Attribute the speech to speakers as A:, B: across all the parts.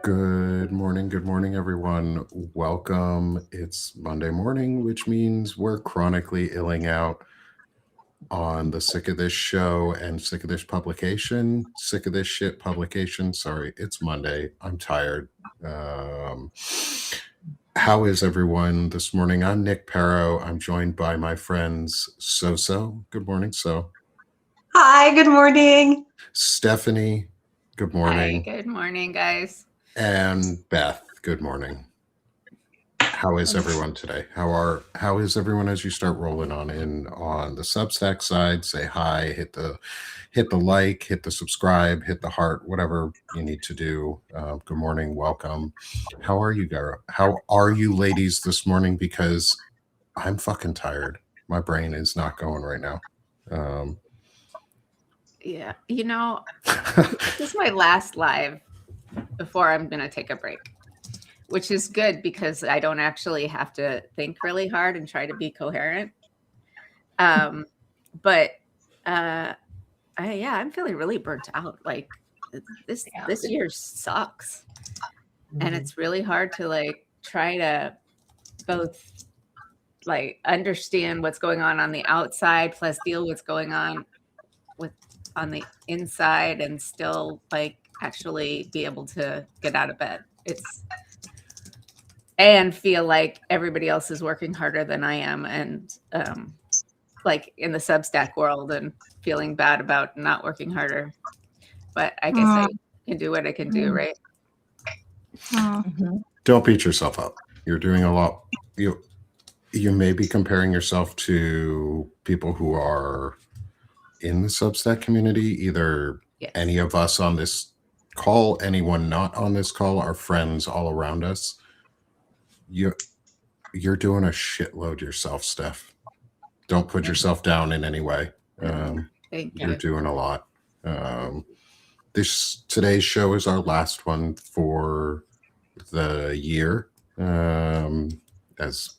A: Good morning, everyone. Welcome. It's Monday morning, which means we're chronically illing out on the Sick of This show and Sick of This publication. Sick of This shit publication. Sorry, it's Monday. I'm tired. How is everyone this morning? I'm Nick Paro. I'm joined by my friends So. Good morning, So.
B: Hi, good morning.
A: Stephanie. Good morning.
C: Hi, good morning, guys.
A: And Beth, good morning. How is everyone today? How is everyone as you start rolling on the Substack side? Say hi, hit the like, hit the subscribe, hit the heart, whatever you need to do. Good morning, welcome. How are you, Gara? How are you, ladies, this morning? Because I'm fucking tired. My brain is not going right now.
C: Yeah, this is my last live before I'm going to take a break, which is good because I don't actually have to think really hard and try to be coherent. I'm feeling really burnt out. Like this year sucks. Mm-hmm. And it's really hard to try to both understand what's going on the outside plus deal what's going on on the inside and still actually be able to get out of bed. And feel like everybody else is working harder than I am, and in the Substack world, and feeling bad about not working harder. But I guess I can do what I can do, right?
A: Don't beat yourself up. You're doing a lot. You may be comparing yourself to people who are in the Substack community, either any of us on this call, anyone not on this call, our friends all around us. You're doing a shitload yourself, Steph. Don't put yourself down in any way. You're doing a lot. Today's show is our last one for the year. As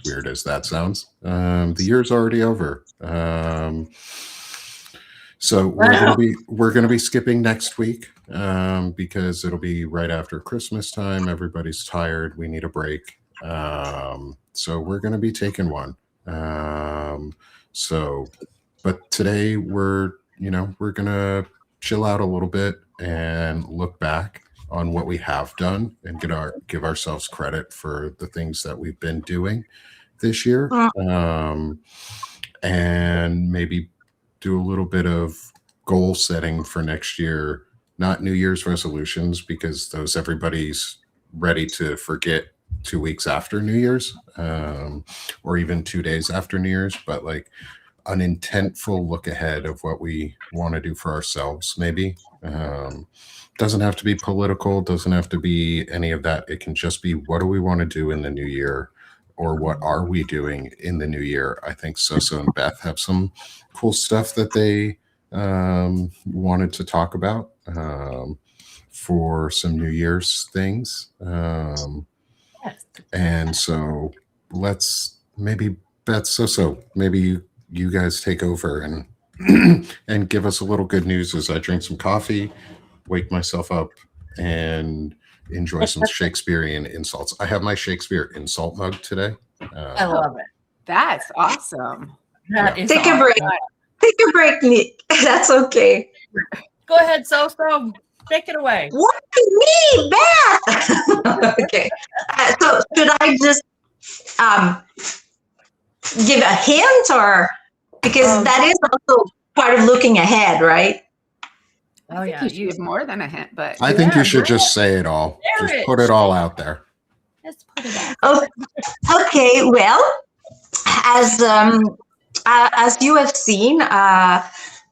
A: weird as that sounds, the year's already over. So we're gonna be skipping next week because it'll be right after Christmas time. Everybody's tired. We need a break. So we're gonna be taking one. But today we're gonna chill out a little bit and look back on what we have done and give ourselves credit for the things that we've been doing this year, and maybe do a little bit of goal setting for next year, not New Year's resolutions, because those everybody's ready to forget 2 weeks after New Year's, or even 2 days after New Year's, but an intentful look ahead of what we want to do for ourselves, maybe. Doesn't have to be political, doesn't have to be any of that. It can just be, what do we want to do in the new year? Or what are we doing in the new year? I think So and Beth have some cool stuff that they wanted to talk about for some New Year's things. And so let's maybe, Beth, maybe you guys take over and give us a little good news as I drink some coffee, wake myself up, and enjoy some Shakespearean insults. I have my Shakespeare insult mug today.
D: I love it.
C: That's awesome.
B: Take a break. Take a break, Nick. That's okay.
D: Go ahead, So. Take it away.
B: What do you mean, Beth? Okay. So should I just give a hint, or because that is also part of looking ahead, right?
C: Oh yeah, you give more than a hint, but
A: I think you should just say it all. Just put it all out there.
D: Let's put it out.
B: Oh, okay. Well, as you have seen,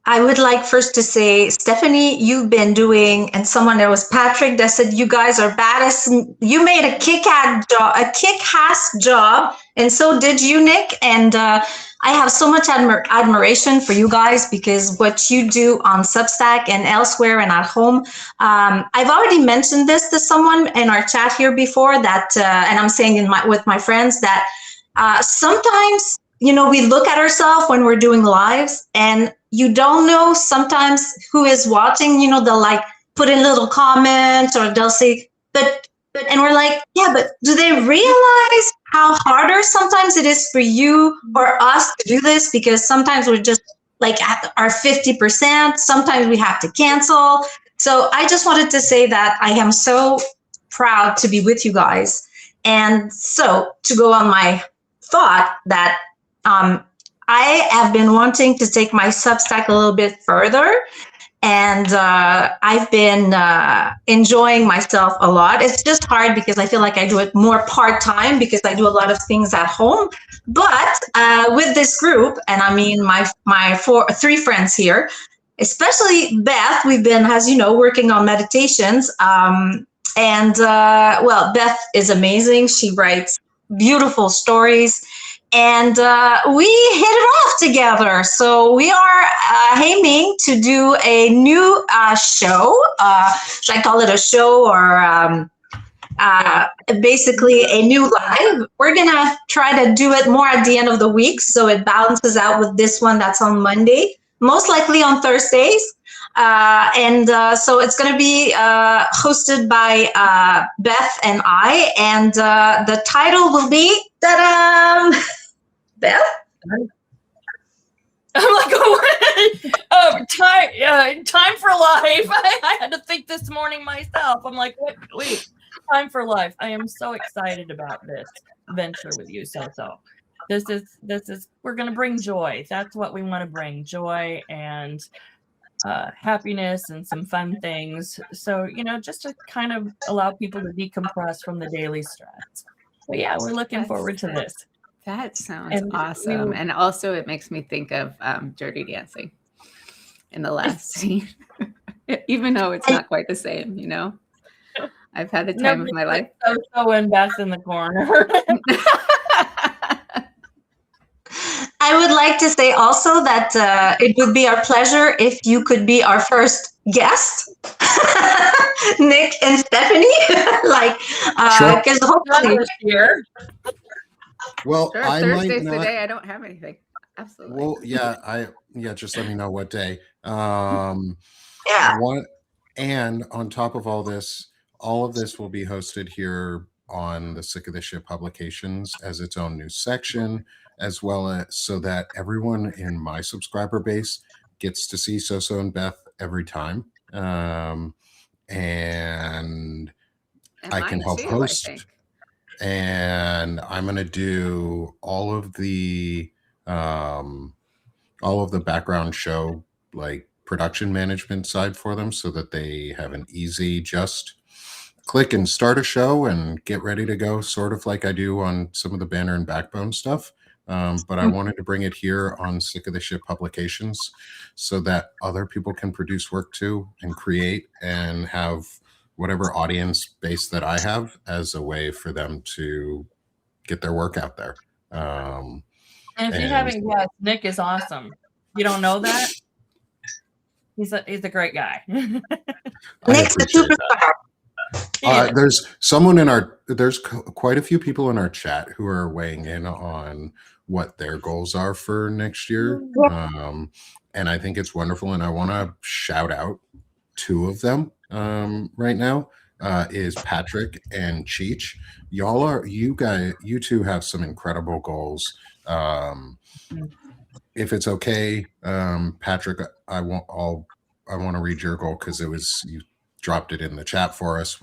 B: I would like first to say, Stephanie, you've been doing, and someone, there was Patrick that said you guys are badass. You made a kick-ass job, and so did you, Nick. And I have so much admiration for you guys, because what you do on Substack and elsewhere and at home. I've already mentioned this to someone in our chat here before, that, and I'm saying with my friends, that sometimes, we look at ourselves when we're doing lives, and you don't know sometimes who is watching. They'll put in little comments, or they'll say, and we're like, yeah, but do they realize how harder sometimes it is for you or us to do this? Because sometimes we're just like at our 50%, sometimes we have to cancel. So I just wanted to say that I am so proud to be with you guys. And so to go on my thought that I have been wanting to take my Substack a little bit further. And I've been enjoying myself a lot. It's just hard because I feel like I do it more part-time because I do a lot of things at home. But with this group, and I mean my three friends here, especially Beth, we've been, as you know, working on meditations. Well, Beth is amazing. She writes beautiful stories. And we hit it off together. So we are aiming to do a new show. Should I call it a show, or basically a new live? We're going to try to do it more at the end of the week, so it balances out with this one that's on Monday, most likely on Thursdays. So it's going to be hosted by Beth and I. And the title will be, ta-da! Beth?
D: I'm like, time for life. I had to think this morning myself. I'm like, wait, time for life. I am so excited about this venture with you, So. This is we're gonna bring joy. That's what we want to bring, joy and happiness and some fun things. So, just to kind of allow people to decompress from the daily stress. But yeah, we're looking forward to this.
C: That sounds awesome. And also it makes me think of Dirty Dancing in the last scene, even though it's not quite the same, I've had the time of my life.
D: So and Beth in the corner.
B: I would like to say also that it would be our pleasure if you could be our first guest, Nick and Stephanie, because hopefully
D: here.
A: Well,
C: sure,
A: I
C: Thursday's
A: might
C: the
A: not.
C: day I don't have anything. Absolutely.
A: Well, yeah. Just let me know what day.
B: yeah.
A: And on top of all of this will be hosted here on the Sick of This Shit publications as its own new section, as well as so that everyone in my subscriber base gets to see So and Beth every time. And I can help host. And I'm going to do all of the background show, like production management side for them, so that they have an easy just click and start a show and get ready to go, sort of like I do on some of the Banner and Backbone stuff. But I wanted to bring it here on Sick of the Shit publications so that other people can produce work too and create and have whatever audience base that I have as a way for them to get their work out there.
D: And if you haven't guessed, Nick is awesome. You don't know that? He's a great guy.
B: Nick's the superstar.
A: There's quite a few people in our chat who are weighing in on what their goals are for next year. And I think it's wonderful. And I want to shout out two of them right now, is Patrick and Cheech. You two have some incredible goals. If it's okay, Patrick, I want to read your goal because you dropped it in the chat for us,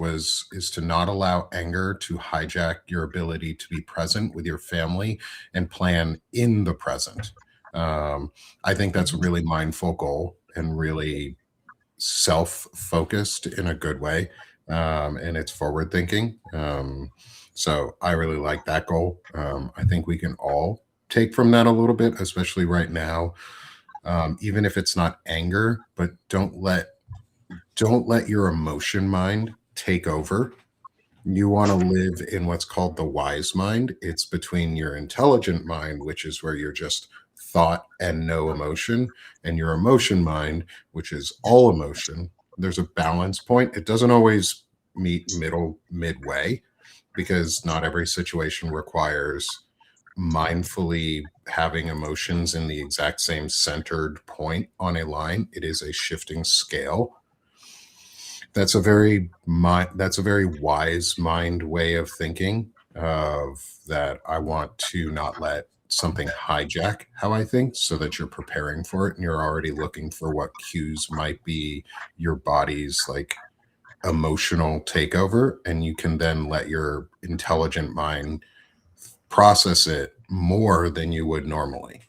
A: is to not allow anger to hijack your ability to be present with your family and plan in the present. I think that's a really mindful goal and really self-focused in a good way. And it's forward thinking. So I really like that goal. I think we can all take from that a little bit, especially right now. Even if it's not anger, but don't let your emotion mind take over. You want to live in what's called the wise mind. It's between your intelligent mind, which is where you're just thought and no emotion, and your emotion mind, which is all emotion. There's a balance point. It doesn't always meet midway, because not every situation requires mindfully having emotions in the exact same centered point on a line. It is a shifting scale. that's a very wise mind way of thinking, of that I want to not let something hijack how I think, so that you're preparing for it and you're already looking for what cues might be your body's like emotional takeover, and you can then let your intelligent mind process it more than you would normally.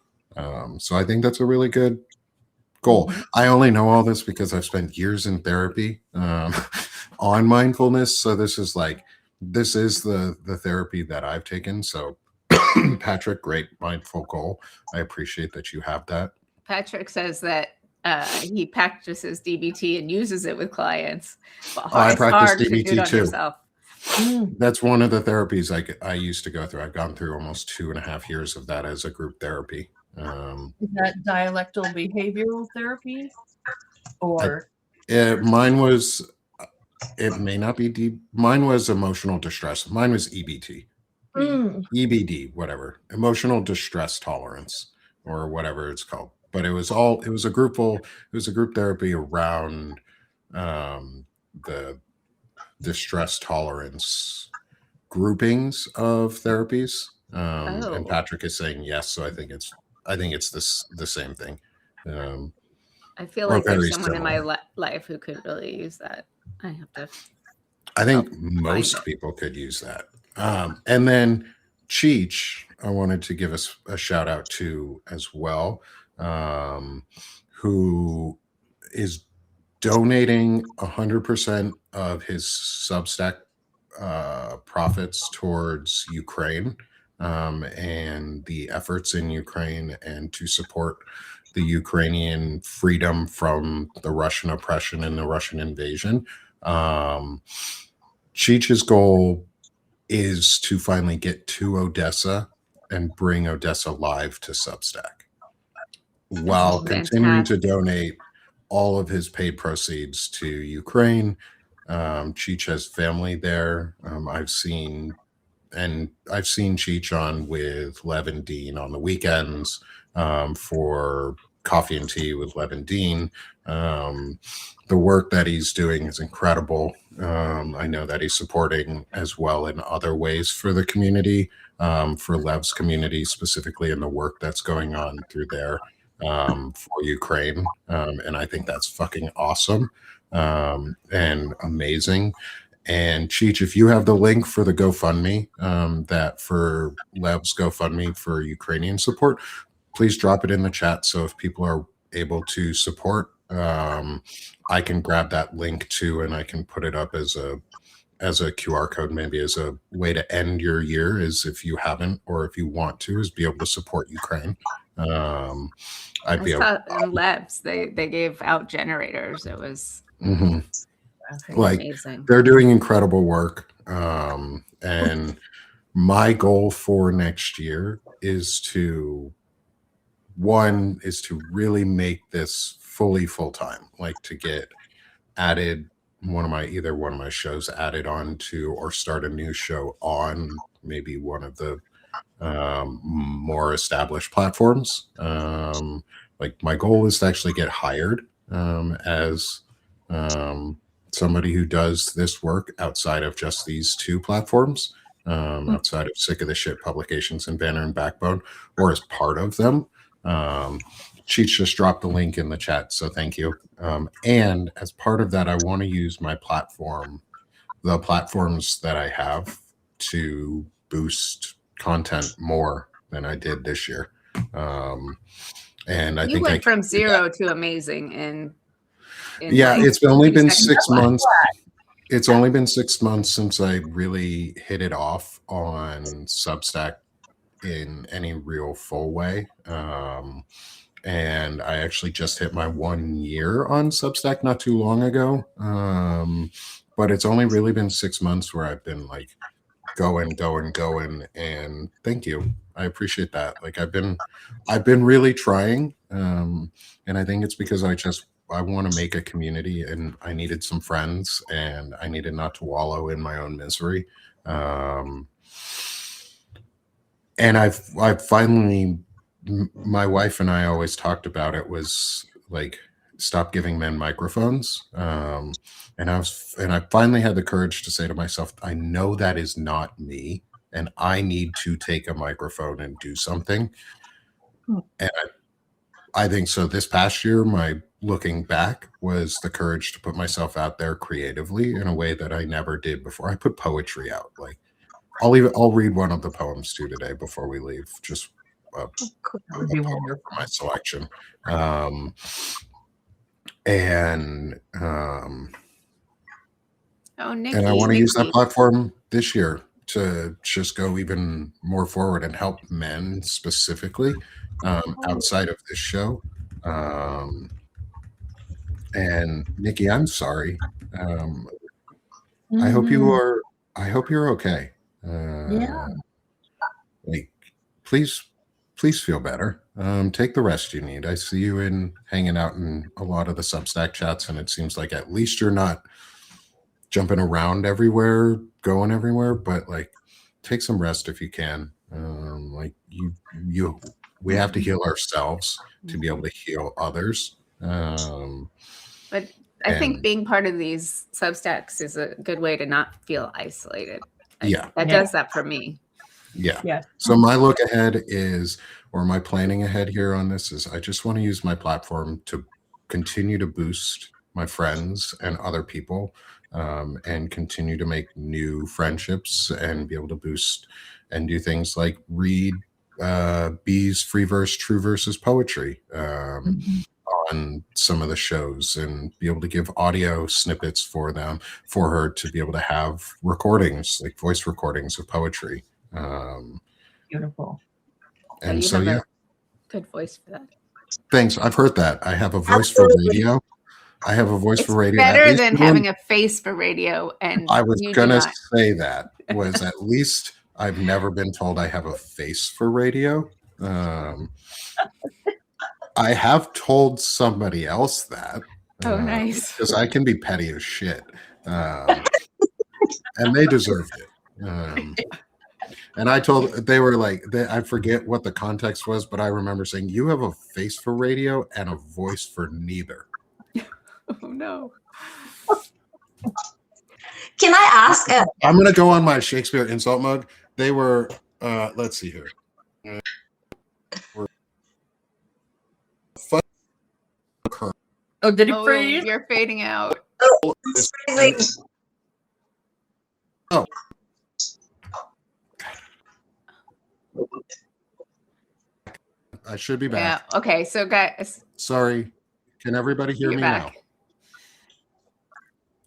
A: So I think that's a really good goal. I only know all this because I've spent years in therapy on mindfulness. So this is the therapy that I've taken. So Patrick, great mindful goal. I appreciate that you have that.
C: Patrick says that he practices DBT and uses it with clients. But
A: I
C: it's
A: practice
C: hard to do it
A: DBT
C: on
A: too.
C: yourself.
A: That's one of the therapies I used to go through. I've gone through almost 2.5 years of that as a group therapy.
D: Is that dialectal behavioral therapy? Or
A: Mine was, it may not be deep. Mine was emotional distress. Mine was EBT. EBD, whatever, emotional distress tolerance, or whatever it's called. But it was a group therapy around the distress tolerance groupings of therapies. And Patrick is saying yes, so I think it's the same thing.
C: I feel
A: or
C: like there's
A: very
C: someone in
A: similar.
C: my life who could really use that.
A: I think most people could use that. And then Cheech, I wanted to give us a shout out to as well, who is donating 100% of his Substack profits towards Ukraine, and the efforts in Ukraine, and to support the Ukrainian freedom from the Russian oppression and the Russian invasion. Cheech's goal is to finally get to Odessa and bring Odessa live to Substack, while continuing to donate all of his paid proceeds to Ukraine. Cheech has family there. I've seen Cheech on with Lev and Dean on the weekends, for coffee and tea with Lev and Dean. The work that he's doing is incredible. I know that he's supporting as well in other ways for the community, for Lev's community specifically, in the work that's going on through there, for Ukraine. And I think that's fucking awesome, and amazing. And Cheech, if you have the link for the GoFundMe, that for Lev's GoFundMe for Ukrainian support, please drop it in the chat. So if people are able to support, I can grab that link too, and I can put it up as a QR code, maybe as a way to end your year, is if you haven't, or if you want to, is be able to support Ukraine.
C: I saw in Labs, they gave out generators. It was
A: like
C: amazing.
A: They're doing incredible work. And my goal for next year is to really make this fully full-time, like to get added either one of my shows added on to, or start a new show on maybe one of the more established platforms. Like my goal is to actually get hired as somebody who does this work outside of just these two platforms, outside of Sick of the Shit Publications and Banner and Backbone, or as part of them. Cheech just dropped the link in the chat, so thank you. And as part of that, I want to use my platform, the platforms that I have, to boost content more than I did this year. And I think
C: went from 0 to amazing in
A: it's only been 6 months. It's only been 6 months since I really hit it off on Substack in any real full way. And I actually just hit my 1 year on Substack not too long ago. But it's only really been 6 months where I've been like going, and thank you. I appreciate that. Like I've been really trying. And I think it's because I want to make a community, and I needed some friends, and I needed not to wallow in my own misery. And I've finally, my wife and I always talked about it, was like stop giving men microphones. And I finally had the courage to say to myself, I know that is not me, and I need to take a microphone and do something. And I think so. This past year, my looking back was the courage to put myself out there creatively in a way that I never did before. I put poetry out. Like I'll read one of the poems to today before we leave. Just a
D: Would be
A: poem
D: wonderful.
A: from my selection. And
C: Nikki,
A: I want to use that
C: Nikki.
A: platform this year to just go even more forward and help men specifically outside of this show. And Nikki, I'm sorry. I hope you are. I hope you're okay.
D: Yeah.
A: Like, please feel better. Take the rest you need. I see you hanging out in a lot of the Substack chats, and it seems like at least you're not jumping around everywhere, going everywhere. But like, take some rest if you can. Like we have to heal ourselves to be able to heal others.
C: But I think being part of these Substacks is a good way to not feel isolated. That does that for me.
A: Yeah. So my look ahead is, or my planning ahead here on this is, I just want to use my platform to continue to boost my friends and other people, and continue to make new friendships and be able to boost and do things like read B's free verse, true verses poetry on some of the shows, and be able to give audio snippets for her to be able to have recordings, like voice recordings of poetry.
D: Beautiful.
A: And
C: you
A: so,
C: have a good voice for that.
A: Thanks. I've heard that. I have a voice for radio. I have a voice for radio.
C: Better than having a face for radio. And
A: I was going to say that was at least I've never been told I have a face for radio. I have told somebody else that.
C: Oh, nice.
A: Because I can be petty as shit. And they deserved it. And they were like, I forget what the context was, but I remember saying, you have a face for radio and a voice for neither.
C: Oh, no.
B: Can I ask?
A: I'm going to go on my Shakespeare insult mug. They were, let's see here.
D: Oh, did he freeze?
C: You're fading out.
B: Oh, it's freezing.
A: Oh. I should be back.
C: Yeah. Okay. So, guys.
A: Sorry. Can everybody hear me
C: back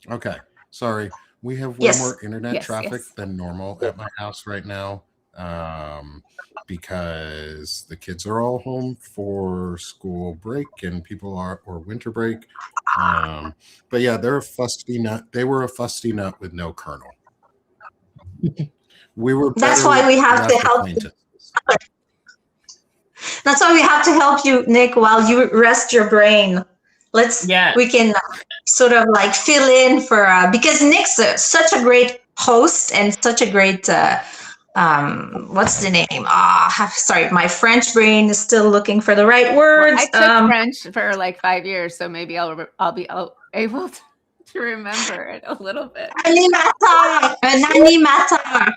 A: now? Okay. Sorry. We have way more internet traffic than normal at my house right now, because the kids are all home for school break and or winter break. But yeah, they're a fusty nut. They were a fusty nut with no kernel.
B: That's why we have to help. That's why we have to help you, Nick, while you rest your brain. We can sort of like fill in for, because Nick's such a great host and such a great, what's the name? Sorry, my French brain is still looking for the right words.
C: Well, I took French for like 5 years, so maybe I'll be able to remember it a little bit.
B: Animator.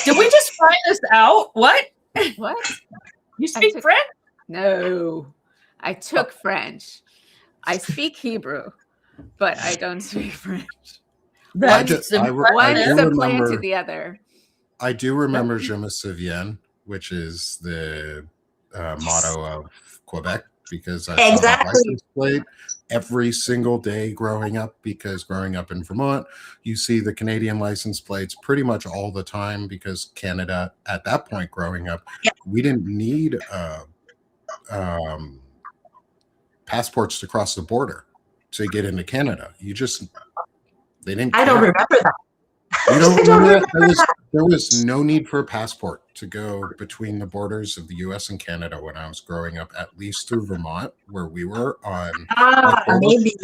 D: Did we just find this out? What?
C: What?
D: You speak French?
C: No, I took French. I speak Hebrew, but I don't speak French. One supplant to the other.
A: I do remember Je me souviens, which is the motto of Quebec, because I saw that license plate every single day growing up, because growing up in Vermont, you see the Canadian license plates pretty much all the time, because Canada, at that point growing up, we didn't need passports to cross the border to get into Canada. They didn't care.
B: I don't remember that.
A: You don't remember that? There was no need for a passport to go between the borders of the US and Canada when I was growing up, at least through Vermont, where we were on.
B: Maybe.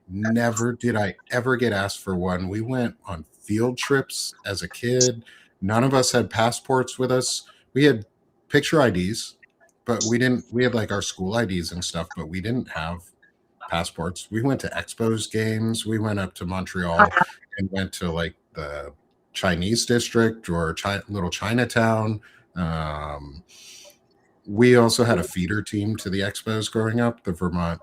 A: Never did I ever get asked for one. We went on field trips as a kid. None of us had passports with us. We had picture IDs, but we had like our school IDs and stuff, but we didn't have passports. We went to Expos games. We went up to Montreal and went to like the Chinese district or little Chinatown. We also had a feeder team to the Expos growing up, the Vermont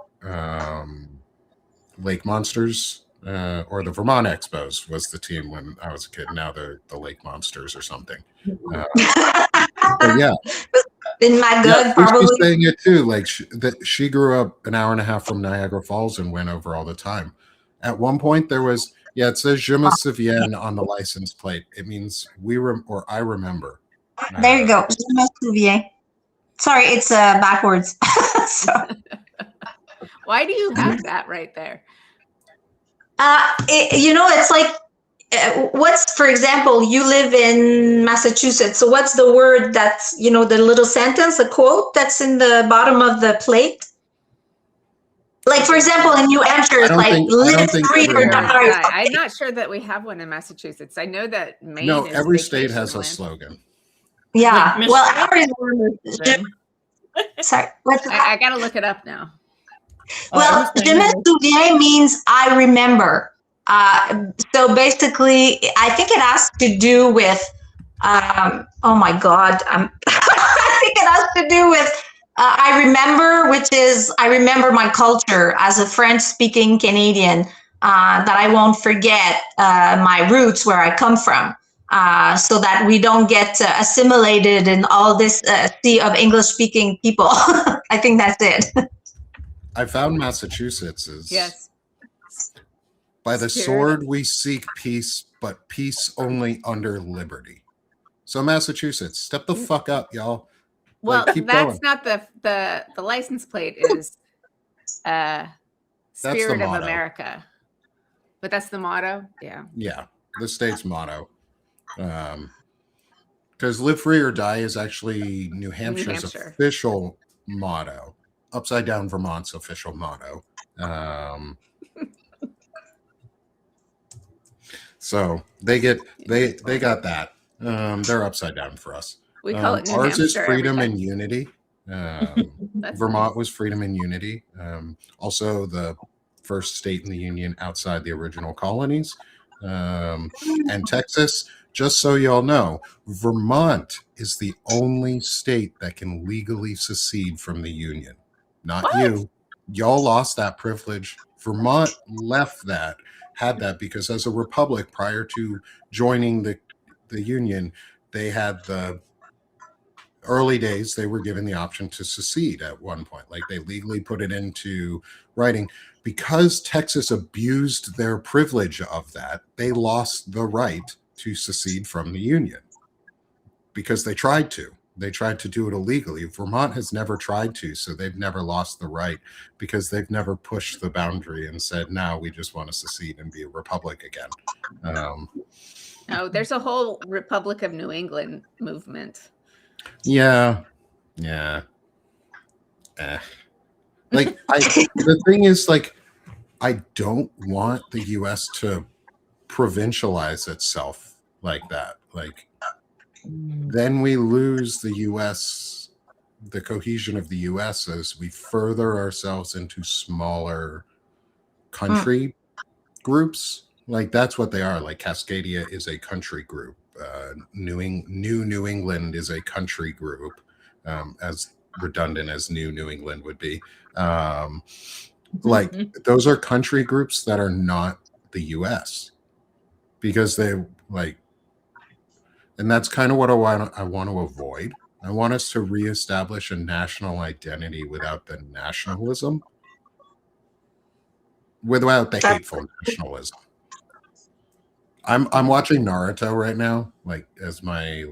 A: Lake Monsters, or the Vermont Expos was the team when I was a kid. Now they're the Lake Monsters or something. But yeah.
B: In my gut, probably.
A: She's saying it too. Like she grew up an hour and a half from Niagara Falls and went over all the time. At one point, there was it says "Je me souviens" on the license plate. It means I remember.
B: There you go. Je me souviens. Sorry, it's backwards. So.
C: Why do you have that right there?
B: It's like. What's, for example, you live in Massachusetts. So what's the word that's, the little sentence, the quote that's in the bottom of the plate? Like, for example, in New Hampshire, it's like, live free or die.
C: I'm not sure that we have one in Massachusetts. I know that Maine is
A: every state has
C: land.
A: a slogan.
B: Yeah.
D: Like
B: well, sorry.
C: I got to look it up now.
B: Well, je me souviens means I remember. So basically, I think it has to do with, oh my God, I think it has to do with, I remember, which is, I remember my culture as a French-speaking Canadian, that I won't forget my roots, where I come from, so that we don't get assimilated in all this sea of English-speaking people. I think that's it.
A: I found Massachusetts is...
C: Yes.
A: By the sword we seek peace, but peace only under liberty. So Massachusetts, step the fuck up, y'all.
C: Well,
A: that's
C: going. Not the license plate is Spirit of America. But that's the motto? Yeah.
A: Yeah, the state's motto. Because live free or die is actually New Hampshire's official motto. Upside down Vermont's official motto. So they got that. They're upside down for us.
C: We call it New
A: ours
C: Hampshire
A: is freedom and unity. Vermont was freedom and unity. Also the first state in the union outside the original colonies. And Texas, just so y'all know, Vermont is the only state that can legally secede from the union. Not what? You. Y'all lost that privilege. Vermont had that because as a republic prior to joining the union, they had the early days, they were given the option to secede at one point. Like they legally put it into writing. Because Texas abused their privilege of that, they lost the right to secede from the union because they tried to. They tried to do it illegally. Vermont has never tried to, so they've never lost the right because they've never pushed the boundary and said, "Now we just want to secede and be a republic again."
C: No, there's a whole Republic of New England movement.
A: Yeah. Like the thing is, like, I don't want the U.S. to provincialize itself like that. Like. Then we lose the U.S., the cohesion of the U.S. as we further ourselves into smaller country groups. Like that's what they are. Like Cascadia is a country group. New England is a country group, as redundant as New England would be. Like those are country groups that are not the U.S. because they like. And that's kind of what I want to avoid. I want us to reestablish a national identity without the nationalism, without the hateful nationalism. I'm watching Naruto right now, like as my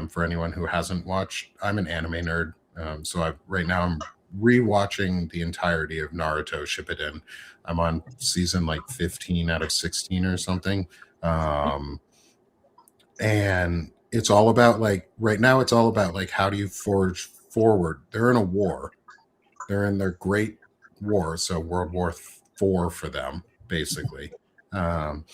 A: for anyone who hasn't watched, I'm an anime nerd, so I'm rewatching the entirety of Naruto Shippuden. I'm on season 15 out of 16 or something. And it's all about right now it's all about how do you forge forward. They're in a war. They're in their great war. So World War IV for them, basically. And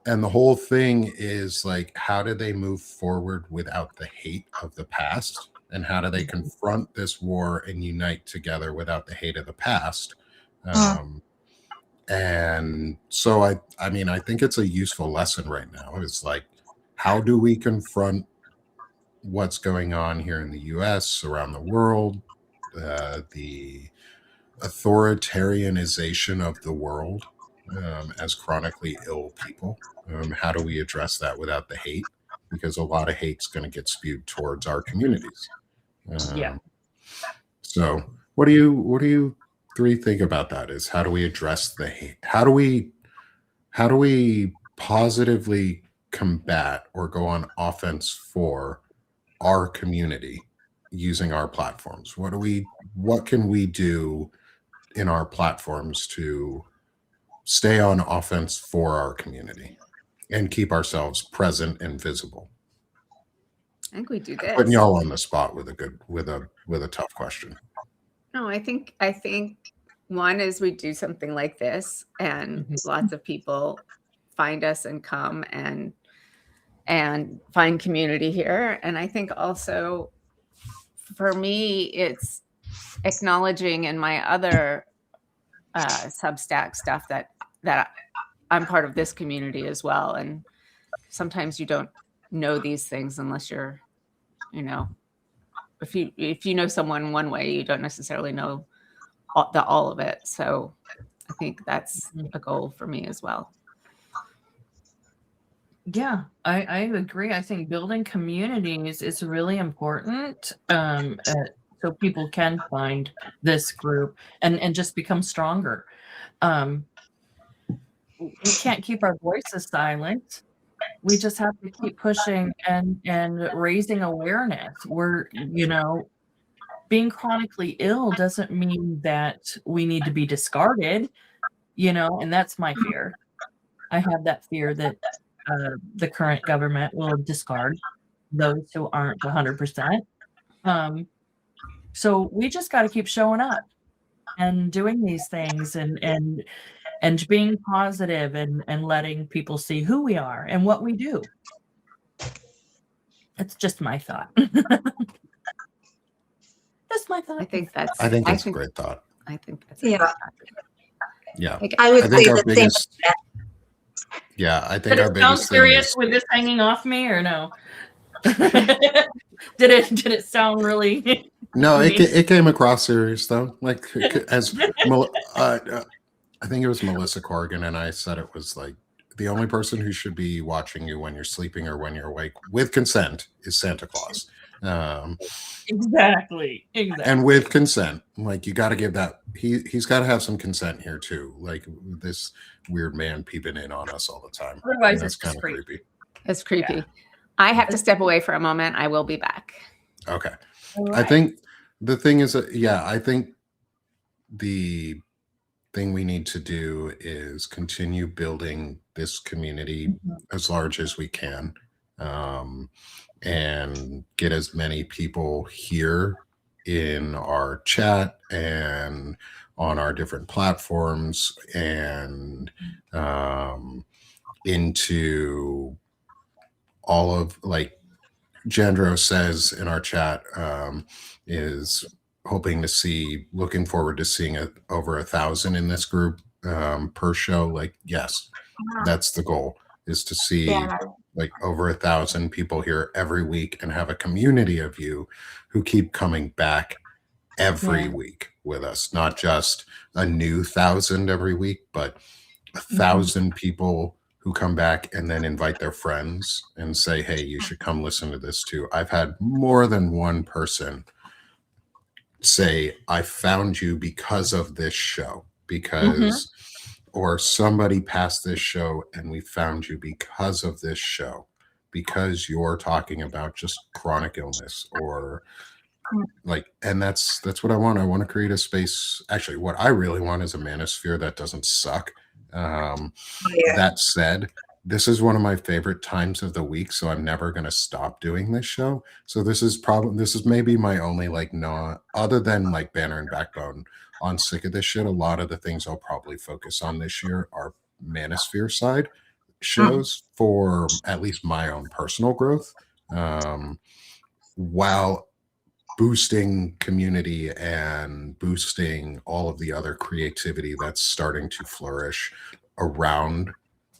A: the whole thing is how do they move forward without the hate of the past? And how do they confront this war and unite together without the hate of the past? And so I mean, I think it's a useful lesson right now. It's like, how do we confront what's going on here in the US, around the world, the authoritarianization of the world, as chronically ill people? How do we address that without the hate? Because a lot of hate's going to get spewed towards our communities.
D: Yeah.
A: So what do you three think about that? Is how do we address the hate? How do we positively combat or go on offense for our community using our platforms? What can we do in our platforms to stay on offense for our community and keep ourselves present and visible?
C: I think we do
A: Putting
C: this.
A: y'all on the spot with a tough question.
C: No, I think one is we do something like this, and lots of people find us and come and find community here. And I think also for me, it's acknowledging in my other Substack stuff that I'm part of this community as well. And sometimes you don't know these things unless you're, if you know someone one way, you don't necessarily know all of it. So I think that's a goal for me as well.
D: Yeah, I agree. I think building communities is really important, so people can find this group and just become stronger. We can't keep our voices silent. We just have to keep pushing and raising awareness. We're, being chronically ill doesn't mean that we need to be discarded, and that's my fear. I have that fear that the current government will discard those who aren't 100%. So we just got to keep showing up and doing these things and being positive and letting people see who we are and what we do. It's just my thought. That's my thought.
A: I think that's a great thought.
C: I think that's
B: yeah.
A: Yeah.
B: I would say the same.
A: Yeah, I think
D: Did
A: our
D: it sound
A: biggest
D: serious with this hanging off me or no? Did it sound really?
A: No, it came across serious though. Like as I think it was Melissa Corrigan and I said it was like the only person who should be watching you when you're sleeping or when you're awake with consent is Santa Claus.
D: Exactly.
A: And with consent, like you got to give that he's got to have some consent here too. Like this weird man peeping in on us all the time.
D: Otherwise,
A: that's kind of creepy.
C: It's creepy.
D: Yeah.
C: I have to step away for a moment. I will be back.
A: Okay.
D: Right.
A: I think the thing is I think the thing we need to do is continue building this community as large as we can, and get as many people here in our chat and on our different platforms and into all of, like Jandro says in our chat, is looking forward to seeing over 1,000 in this group per show. Like, yes, that's the goal, is to see like over 1,000 people here every week and have a community of you who keep coming back every week with us, not just a new 1,000 every week, but 1,000 people who come back and then invite their friends and say, hey, you should come listen to this too. I've had more than one person say, I found you because of this show, because or somebody passed this show and we found you because of this show, because you're talking about just chronic illness or like, and that's what I want. I want to create a space. Actually, what I really want is a manosphere that doesn't suck. That said, this is one of my favorite times of the week, so I'm never going to stop doing this show. So this is maybe my only, like, other than like Banner and Backbone on Sick of This Shit, a lot of the things I'll probably focus on this year are manosphere side shows for at least my own personal growth, while boosting community and boosting all of the other creativity that's starting to flourish around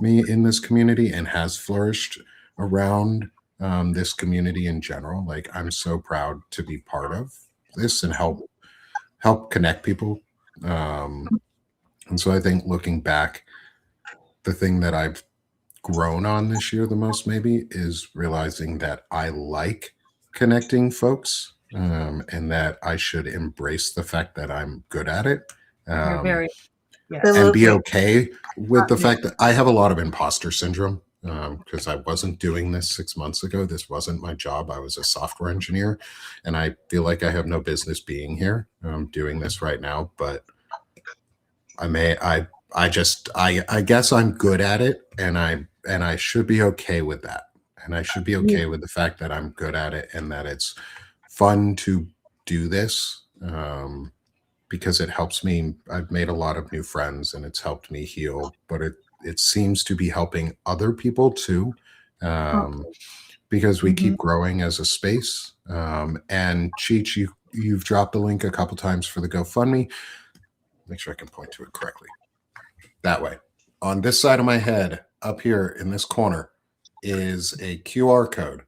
A: me in this community and has flourished around this community in general. Like, I'm so proud to be part of this and help connect people. And so I think looking back, the thing that I've grown on this year the most maybe is realizing that I like connecting folks, and that I should embrace the fact that I'm good at it.
D: You're very, yeah.
A: And be
B: Absolutely.
A: okay with the
D: Yeah.
A: fact that I have a lot of imposter syndrome, because I wasn't doing this 6 months ago. This wasn't my job. I was a software engineer, and I feel like I have no business being here doing this right now. But I guess I'm good at it, and I should be okay with that. And I should be okay with the fact that I'm good at it and that it's fun to do this. Because it helps me. I've made a lot of new friends and it's helped me heal, but it seems to be helping other people too, because we keep growing as a space. And Cheech, you've dropped the link a couple times for the GoFundMe. Make sure I can point to it correctly. That way. On this side of my head, up here in this corner, is a QR code.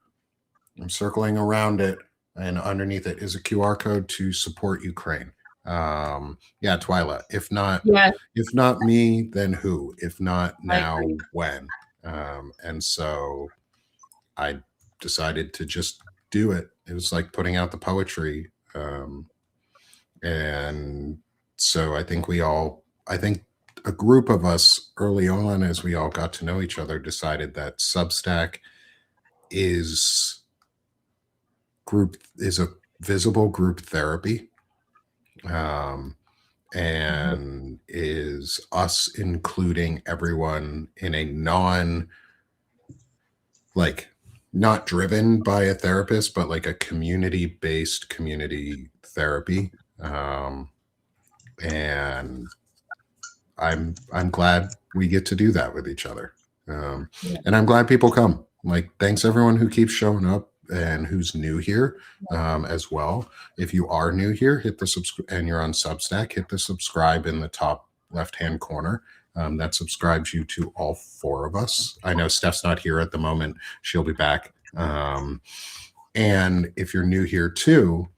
A: I'm circling around it, and underneath it is a QR code to support Ukraine. Yeah, Twyla. If not me, then who? If not now, when? And so I decided to just do it. It was like putting out the poetry. And so I think a group of us early on, as we all got to know each other, decided that Substack is a visible group therapy. And is us including everyone in a not driven by a therapist, but like a community-based community therapy. And I'm glad we get to do that with each other. And I'm glad people come. Like, thanks everyone who keeps showing up and who's new here as well. If you are new here, hit the subscribe, and you're on Substack, hit the subscribe in the top left-hand corner. That subscribes you to all four of us. I know Steph's not here at the moment. She'll be back. And if you're new here too,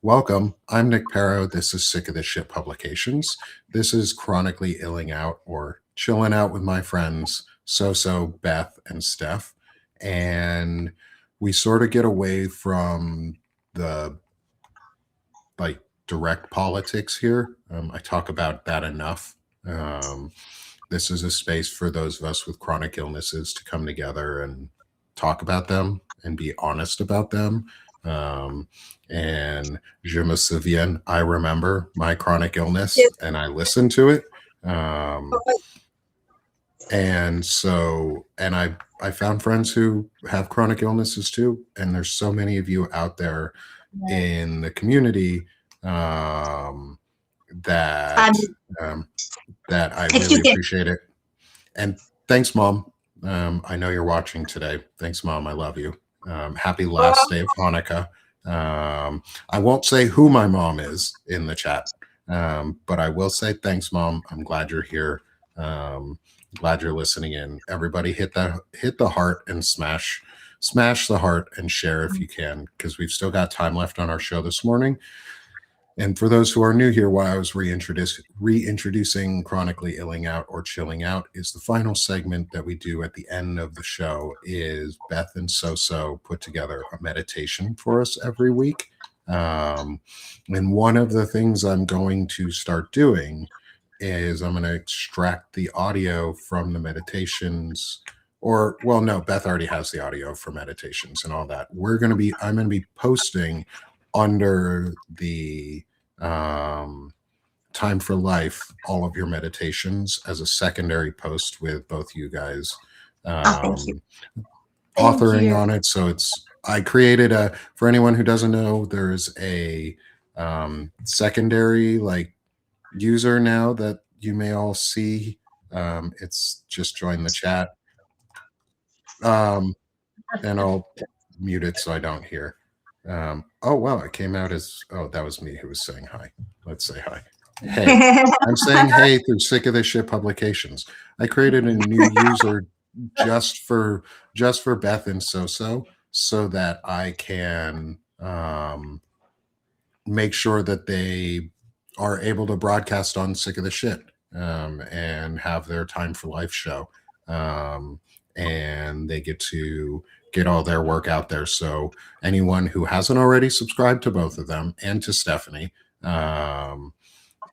A: welcome. I'm Nick Paro. This is Sick of This Shit Publications. This is Chronically Illing Out, or Chilling Out with my friends, So, Beth, and Steph. And we sort of get away from the direct politics here. I talk about that enough. This is a space for those of us with chronic illnesses to come together and talk about them and be honest about them. And je me souviens, I remember my chronic illness, yes, and I listened to it. And so, and I found friends who have chronic illnesses too. And there's so many of you out there in the community that I really appreciate it. And thanks, Mom. I know you're watching today. Thanks, Mom. I love you. Happy last day of Hanukkah. I won't say who my mom is in the chat, but I will say thanks, Mom. I'm glad you're here. Glad you're listening in. Everybody hit the heart and smash the heart and share if you can, because we've still got time left on our show this morning. And for those who are new here, why I was reintroducing Chronically Illing Out or Chilling Out is the final segment that we do at the end of the show. Is Beth and So put together a meditation for us every week. And one of the things I'm going to start doing is I'm going to extract the audio from the meditations, or, well, no, Beth already has the audio for meditations and all that. I'm going to be posting under the Time for Life all of your meditations as a secondary post with both you guys authoring on it. So I created for anyone who doesn't know, there's a secondary user now that you may all see. It's just join the chat. And I'll mute it so I don't hear. Oh, wow. It came out as, oh, that was me who was saying hi. Let's say hi. Hey, I'm saying hey through Sick of This Shit Publications. I created a new user just for Beth and so that I can make sure that they are able to broadcast on Sick of the Shit and have their Time for Life show. And they get to get all their work out there. So anyone who hasn't already subscribed to both of them and to Stephanie,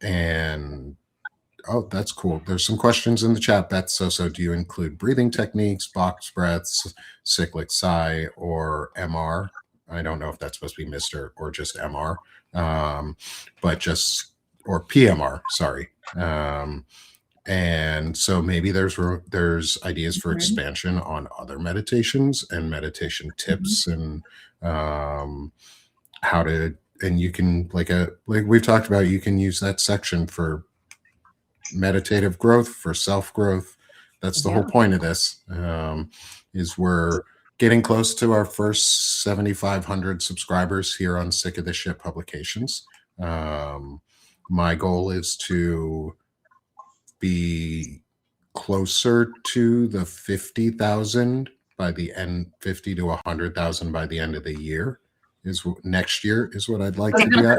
A: and oh, that's cool. There's some questions in the chat, Beth. So do you include breathing techniques, box breaths, cyclic sigh, or MR? I don't know if that's supposed to be Mr. or just MR, but just, or PMR, sorry. And so maybe there's ideas for expansion on other meditations and meditation tips and how to, and you can, like we've talked about, you can use that section for meditative growth, for self-growth. That's the whole point of this, is we're getting close to our first 7,500 subscribers here on Sick of This Shit Publications. My goal is to be closer to the 50,000 by the end, 50 to 100,000 by the end of the year. Next year is what I'd like to be at,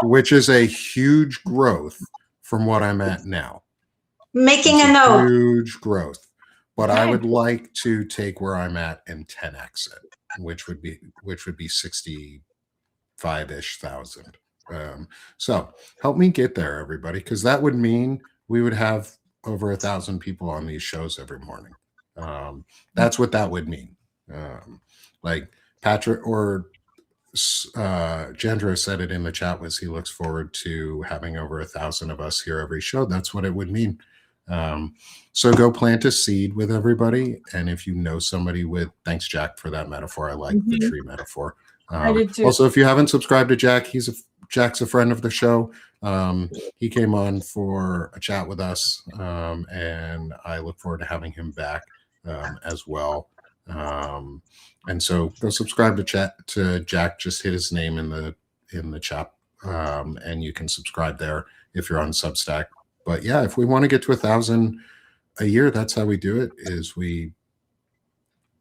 A: which is a huge growth from what I'm at now.
B: Making a note.
A: Huge growth. But I would like to take where I'm at and 10x it, which would be 65-ish thousand. So help me get there, everybody, because that would mean we would have over 1,000 people on these shows every morning. That's what that would mean. Like Patrick or Jandra said it in the chat, was he looks forward to having over 1,000 of us here every show. That's what it would mean. So go plant a seed with everybody. And if you know somebody with, thanks Jack for that metaphor. I like the tree metaphor.
D: I did too.
A: Also, if you haven't subscribed to Jack, Jack's a friend of the show. He came on for a chat with us, and I look forward to having him back as well. And so go subscribe to Jack. Just hit his name in the chat, and you can subscribe there if you're on Substack. But yeah, if we want to get to 1,000 a year, that's how we do it. Is we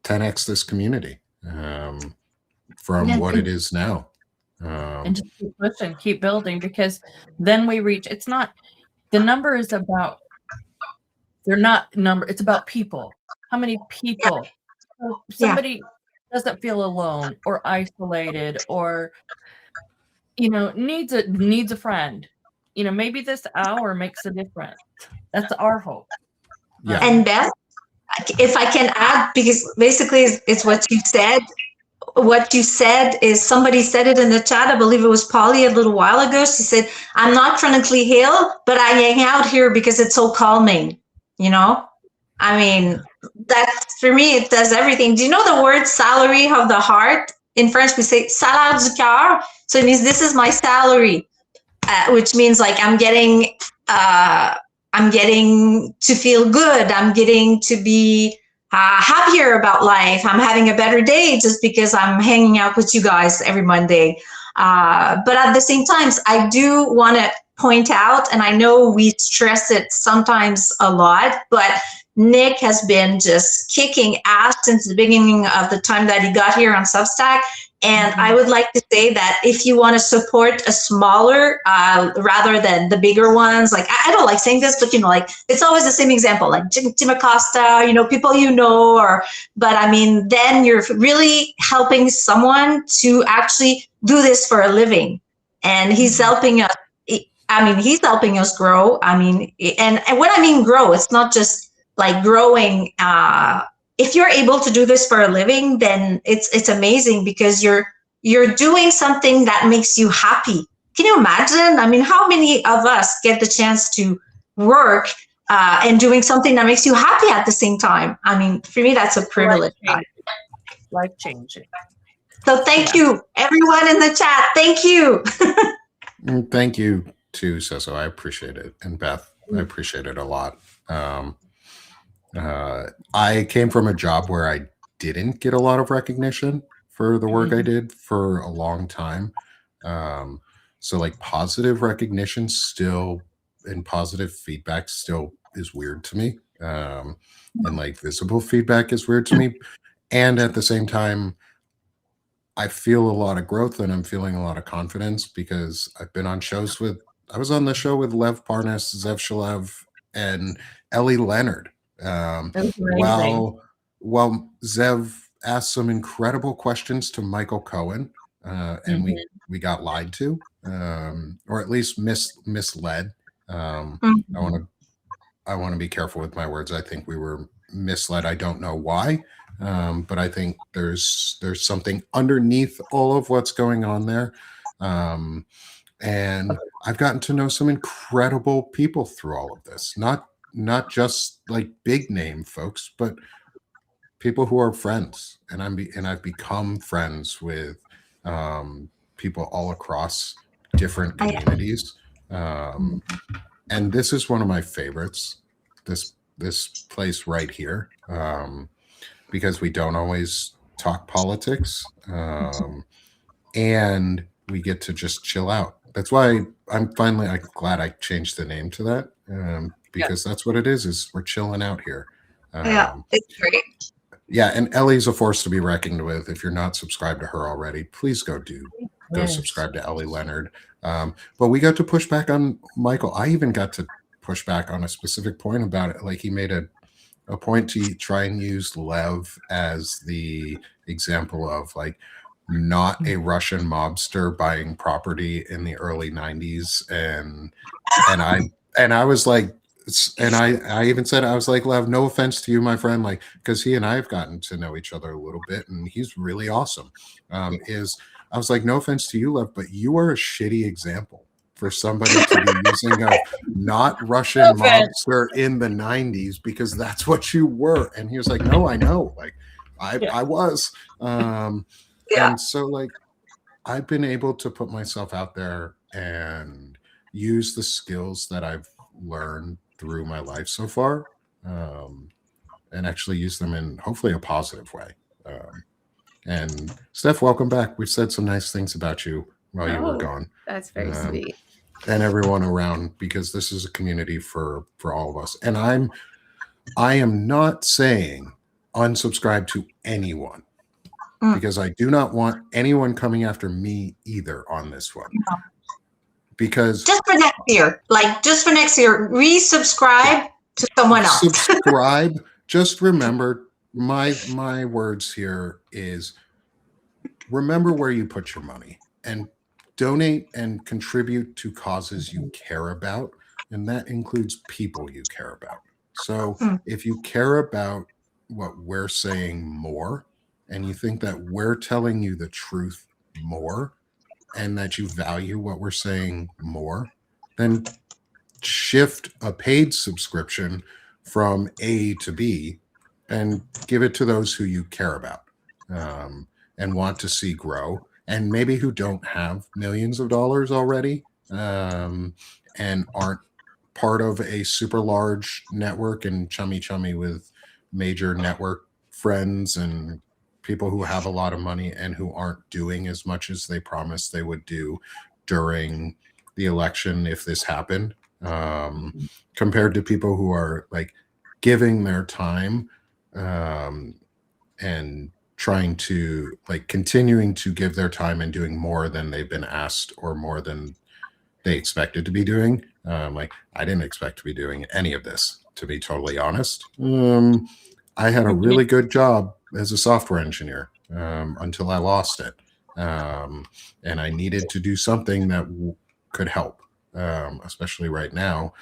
A: 10x this community from what it is now.
D: And just keep pushing, keep building, because then we reach, it's not, the number is about, they're not number, it's about people. How many people? So somebody doesn't feel alone or isolated or, needs a friend. Maybe this hour makes a difference. That's our hope.
A: Yeah.
B: And Beth, if I can add, because basically it's what you said. What you said is, somebody said it in the chat, I believe it was Polly a little while ago. She said, I'm not chronically ill, but I hang out here because it's so calming. I mean, that's, for me, it does everything. Do you know the word salary of the heart? In French, we say salaire du cœur. So it means this is my salary, which means like I'm getting to feel good. I'm getting to be happier about life. I'm having a better day just because I'm hanging out with you guys every Monday. But at the same time, I do want to point out, and I know we stress it sometimes a lot, but Nick has been just kicking ass since the beginning of the time that he got here on Substack. And I would like to say that if you want to support a smaller, rather than the bigger ones, like I don't like saying this, but like it's always the same example, like Jim Acosta, people but I mean, then you're really helping someone to actually do this for a living, and he's helping us. I mean, he's helping us grow. I mean, and when I mean grow, it's not just like growing. If you're able to do this for a living, then it's amazing, because you're doing something that makes you happy. Can you imagine? I mean, how many of us get the chance to work and doing something that makes you happy at the same time? I mean, for me, that's a privilege.
D: Life changing.
B: So thank you, everyone in the chat. Thank you.
A: Thank you too, Ceso. I appreciate it. And Beth, I appreciate it a lot. I came from a job where I didn't get a lot of recognition for the work I did for a long time. So like positive recognition still and positive feedback still is weird to me. And like visible feedback is weird to me. And at the same time, I feel a lot of growth and I'm feeling a lot of confidence because I've been on shows with, I was on the show with Lev Parnas, Zev Shalev, and Ellie Leonard.
D: That was amazing.
A: While Zev asked some incredible questions to Michael Cohen, and we got lied to, or at least misled. I want to be careful with my words. I think we were misled. I don't know why, but I think there's something underneath all of what's going on there. And I've gotten to know some incredible people through all of this. Not just like big name folks, but people who are friends. And I've become friends with people all across different communities. And this is one of my favorites, this place right here, because we don't always talk politics, and we get to just chill out. That's why I'm glad I changed the name to that, because that's what it is we're chilling out here.
B: It's great.
A: Yeah, and Ellie's a force to be reckoned with. If you're not subscribed to her already, please go subscribe to Ellie Leonard. But we got to push back on Michael. I even got to push back on a specific point about it. Like he made a point to try and use Lev as the example of like not a Russian mobster buying property in the early 90s. And I was like, and I even said, I was like, Lev, no offense to you, my friend, like, because he and I have gotten to know each other a little bit and he's really awesome. I was like, no offense to you, Lev, but you are a shitty example for somebody to be using a not Russian mobster in the 90s because that's what you were. And he was like, no, I know. Like, I was. And so, like, I've been able to put myself out there and use the skills that I've learned through my life so far, and actually use them in hopefully a positive way. And Steph, welcome back. We've said some nice things about you while you were gone.
C: That's very sweet.
A: And everyone around, because this is a community for all of us. And I am not saying unsubscribe to anyone, because I do not want anyone coming after me either on this one. Because
B: just for next year, resubscribe to someone else.
A: Subscribe. Just remember, my words here is remember where you put your money and donate and contribute to causes you care about. And that includes people you care about. So if you care about what we're saying more, and you think that we're telling you the truth more, and that you value what we're saying more, then shift a paid subscription from A to B and give it to those who you care about, and want to see grow, and maybe who don't have millions of dollars already, and aren't part of a super large network and chummy with major network friends and people who have a lot of money and who aren't doing as much as they promised they would do during the election if this happened, compared to people who are like giving their time, and trying to like continuing to give their time and doing more than they've been asked or more than they expected to be doing. Like I didn't expect to be doing any of this, to be totally honest. I had a really good job as a software engineer, until I lost it. And I needed to do something that could help, especially right now.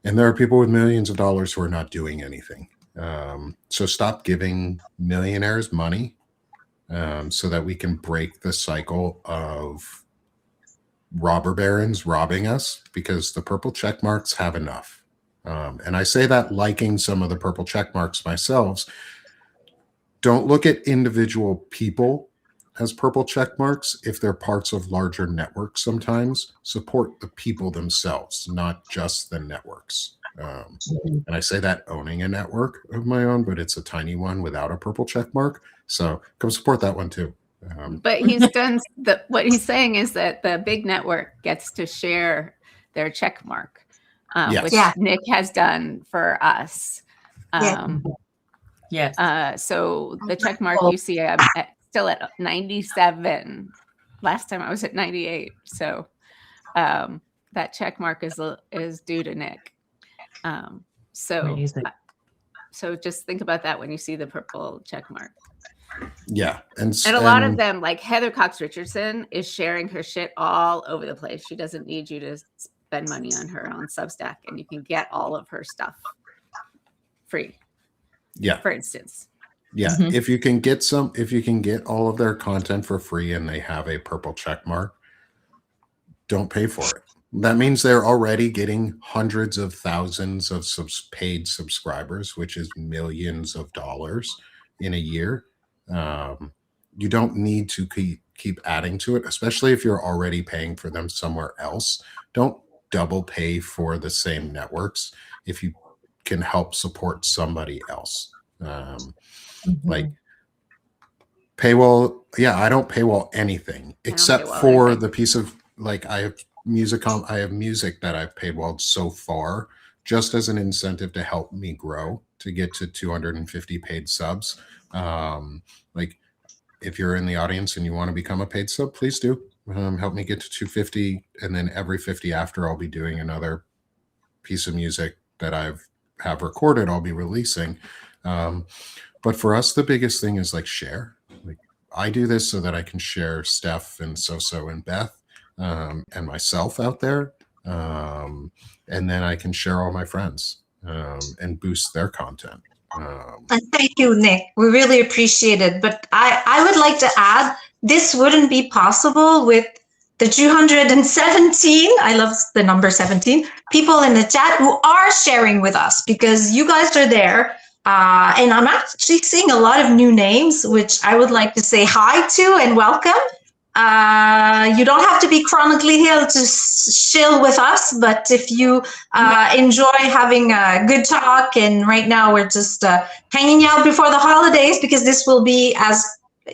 A: And there are people with millions of dollars who are not doing anything. So stop giving millionaires money, so that we can break the cycle of robber barons robbing us, because the purple check marks have enough. And I say that liking some of the purple check marks myself. Don't look at individual people as purple check marks if they're parts of larger networks. Sometimes support the people themselves, not just the networks. And I say that owning a network of my own, but it's a tiny one without a purple check mark. So come support that one too.
C: But he's done what he's saying is that the big network gets to share their check mark,
A: Yes.
C: which
B: Yeah.
C: Nick has done for us.
D: Yes.
C: So the check mark you see, I'm still at 97. Last time I was at 98. So that check mark is due to Nick. So just think about that when you see the purple check mark.
A: Yeah.
C: And a lot of them, like Heather Cox Richardson, is sharing her shit all over the place. She doesn't need you to spend money on her on Substack, and you can get all of her stuff free.
A: Yeah.
C: For instance.
A: Yeah. If you can get all of their content for free and they have a purple check mark, don't pay for it. That means they're already getting hundreds of thousands of paid subscribers, which is millions of dollars in a year. You don't need to keep adding to it, especially if you're already paying for them somewhere else. Don't double pay for the same networks if you can help support somebody else. Like paywall. Yeah, I don't paywall anything except for the piece of, like, I have music that I've paywalled so far just as an incentive to help me grow to get to 250 paid subs. Like, if you're in the audience and you want to become a paid sub, please do. Help me get to 250, and then every 50 after, I'll be doing another piece of music that have recorded, I'll be releasing. But for us, the biggest thing is like share. Like, I do this so that I can share Steph and So and Beth and myself out there. And then I can share all my friends and boost their content.
B: And thank you, Nick. We really appreciate it. But I would like to add, this wouldn't be possible with the 217, I love the number 17, people in the chat who are sharing with us, because you guys are there. And I'm actually seeing a lot of new names, which I would like to say hi to and welcome. You don't have to be chronically ill to chill with us, but if you enjoy having a good talk, and right now we're just hanging out before the holidays, because this will be, as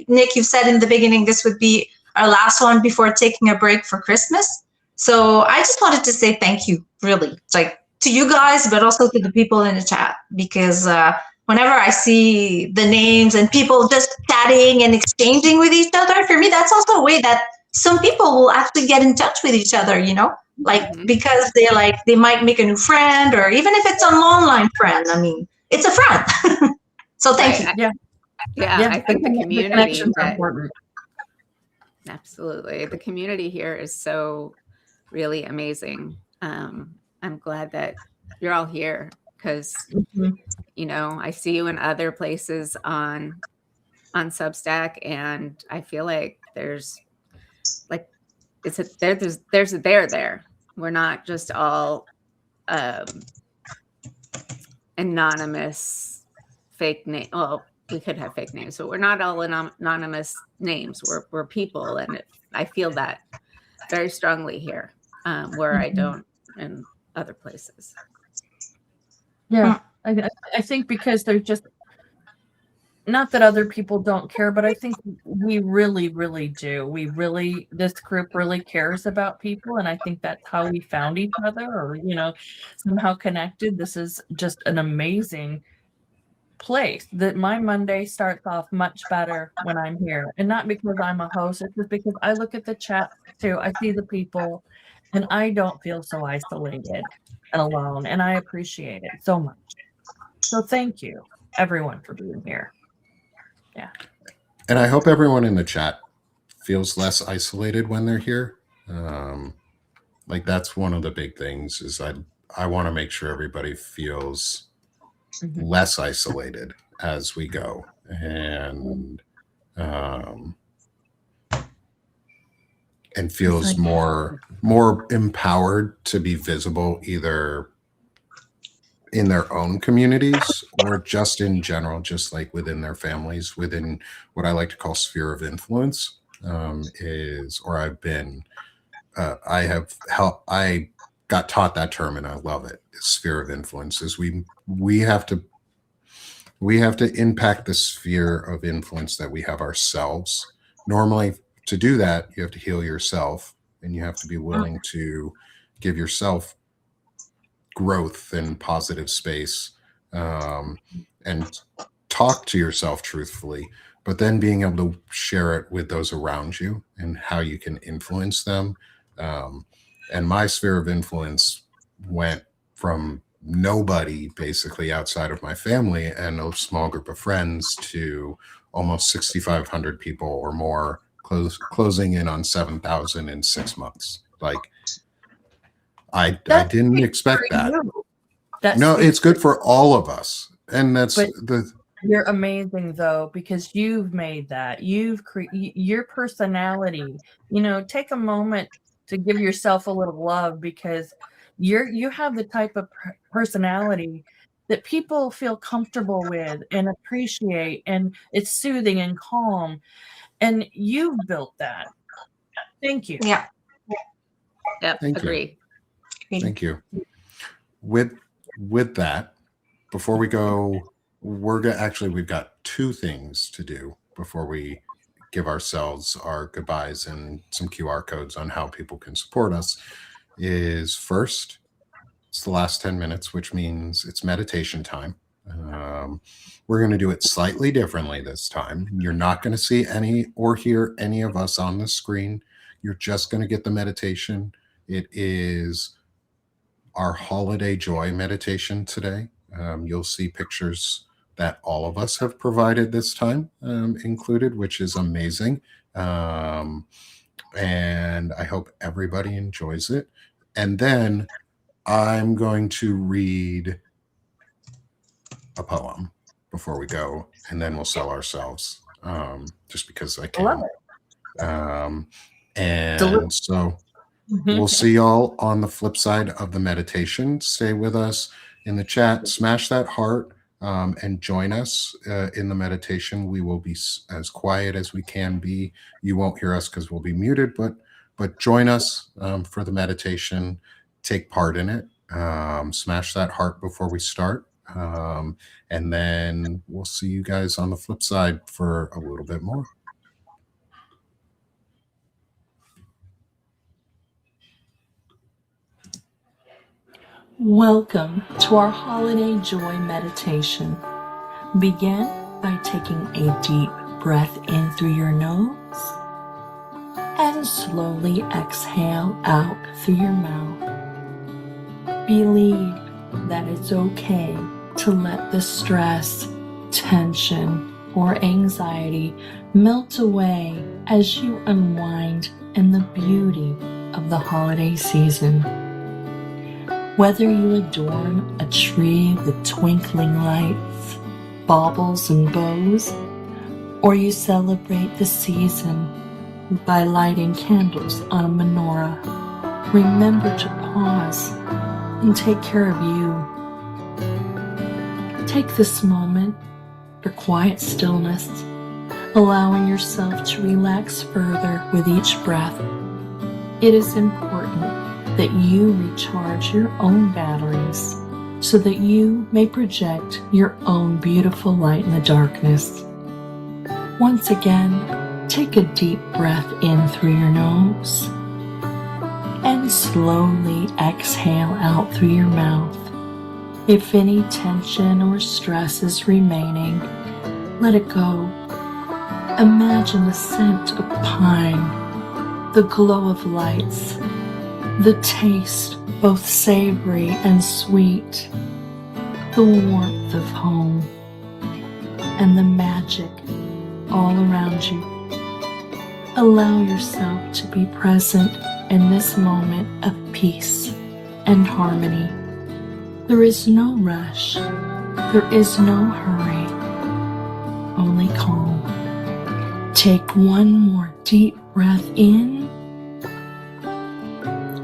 B: Nick, you've said in the beginning, this would be our last one before taking a break for Christmas. So I just wanted to say thank you, really. It's like, to you guys, but also to the people in the chat, because whenever I see the names and people just chatting and exchanging with each other, for me, that's also a way that some people will actually get in touch with each other, you know, like, because they might make a new friend, or even if it's an online friend, I mean, it's a friend. So thank you.
C: Yeah, I think the community,
D: connections are important.
C: Absolutely. The community here is so really amazing. I'm glad that you're all here, because, you know, I see you in other places on Substack, and I feel like there's like, there's a there. We're not just all anonymous fake name. Well, we could have fake names, but we're not all anonymous names. We're people, and I feel that very strongly here, where I don't in other places.
D: Yeah, I think because there's just, not that other people don't care, but I think we really, really do. This group really cares about people, and I think that's how we found each other, or, you know, somehow connected. This is just an amazing place. That my Monday starts off much better when I'm here, and not because I'm a host. It's just because I look at the chat too. I see the people, and I don't feel so isolated and alone, and I appreciate it so much. So thank you, everyone, for being here. Yeah.
A: And I hope everyone in the chat feels less isolated when they're here. Like, that's one of the big things, is I want to make sure everybody feels less isolated as we go, and feels more empowered to be visible, either in their own communities or just in general, just like within their families, within what I like to call sphere of influence, I got taught that term and I love it. Sphere of influence is we have to impact the sphere of influence that we have ourselves. Normally, to do that, you have to heal yourself, and you have to be willing to give yourself growth and positive space, and talk to yourself truthfully, but then being able to share it with those around you and how you can influence them. And my sphere of influence went from nobody basically outside of my family and a small group of friends to almost 6,500 people or more, closing in on 7,000 in 6 months. Like I didn't expect that. No, it's good for all of us. And that's
D: you're amazing though, because you've made that. You've your personality. Take a moment to give yourself a little love, because you have the type of personality that people feel comfortable with and appreciate, and it's soothing and calm. And you've built that. Thank you.
B: Yeah.
C: Yep.
A: Thank
C: Agree.
A: you. Thank you. With that, before we go, we've got 2 things to do before we give ourselves our goodbyes and some QR codes on how people can support us. Is first, it's the last 10 minutes, which means it's meditation time. We're going to do it slightly differently this time. You're not going to see any or hear any of us on the screen. You're just going to get the meditation. It is our holiday joy meditation today. You'll see pictures that all of us have provided this time, included, which is amazing. And I hope everybody enjoys it. And then I'm going to read a poem before we go, and then we'll sell ourselves, just because I can.
D: I love it.
A: And so we'll see y'all on the flip side of the meditation. Stay with us in the chat, smash that heart, and join us in the meditation. We will be as quiet as we can be. You won't hear us because we'll be muted, but join us for the meditation. Take part in it. Smash that heart before we start. And then we'll see you guys on the flip side for a little bit more.
E: Welcome to our holiday joy meditation. Begin by taking a deep breath in through your nose and slowly exhale out through your mouth. Believe that it's okay to let the stress, tension, or anxiety melt away as you unwind in the beauty of the holiday season. Whether you adorn a tree with twinkling lights, baubles, and bows, or you celebrate the season by lighting candles on a menorah, remember to pause and take care of you. Take this moment for quiet stillness, allowing yourself to relax further with each breath. It is important that you recharge your own batteries so that you may project your own beautiful light in the darkness. Once again, take a deep breath in through your nose and slowly exhale out through your mouth. If any tension or stress is remaining, let it go. Imagine the scent of pine, the glow of lights, the taste, both savory and sweet, the warmth of home, and the magic all around you. Allow yourself to be present in this moment of peace and harmony. There is no rush. There is no hurry. Only calm. Take one more deep breath in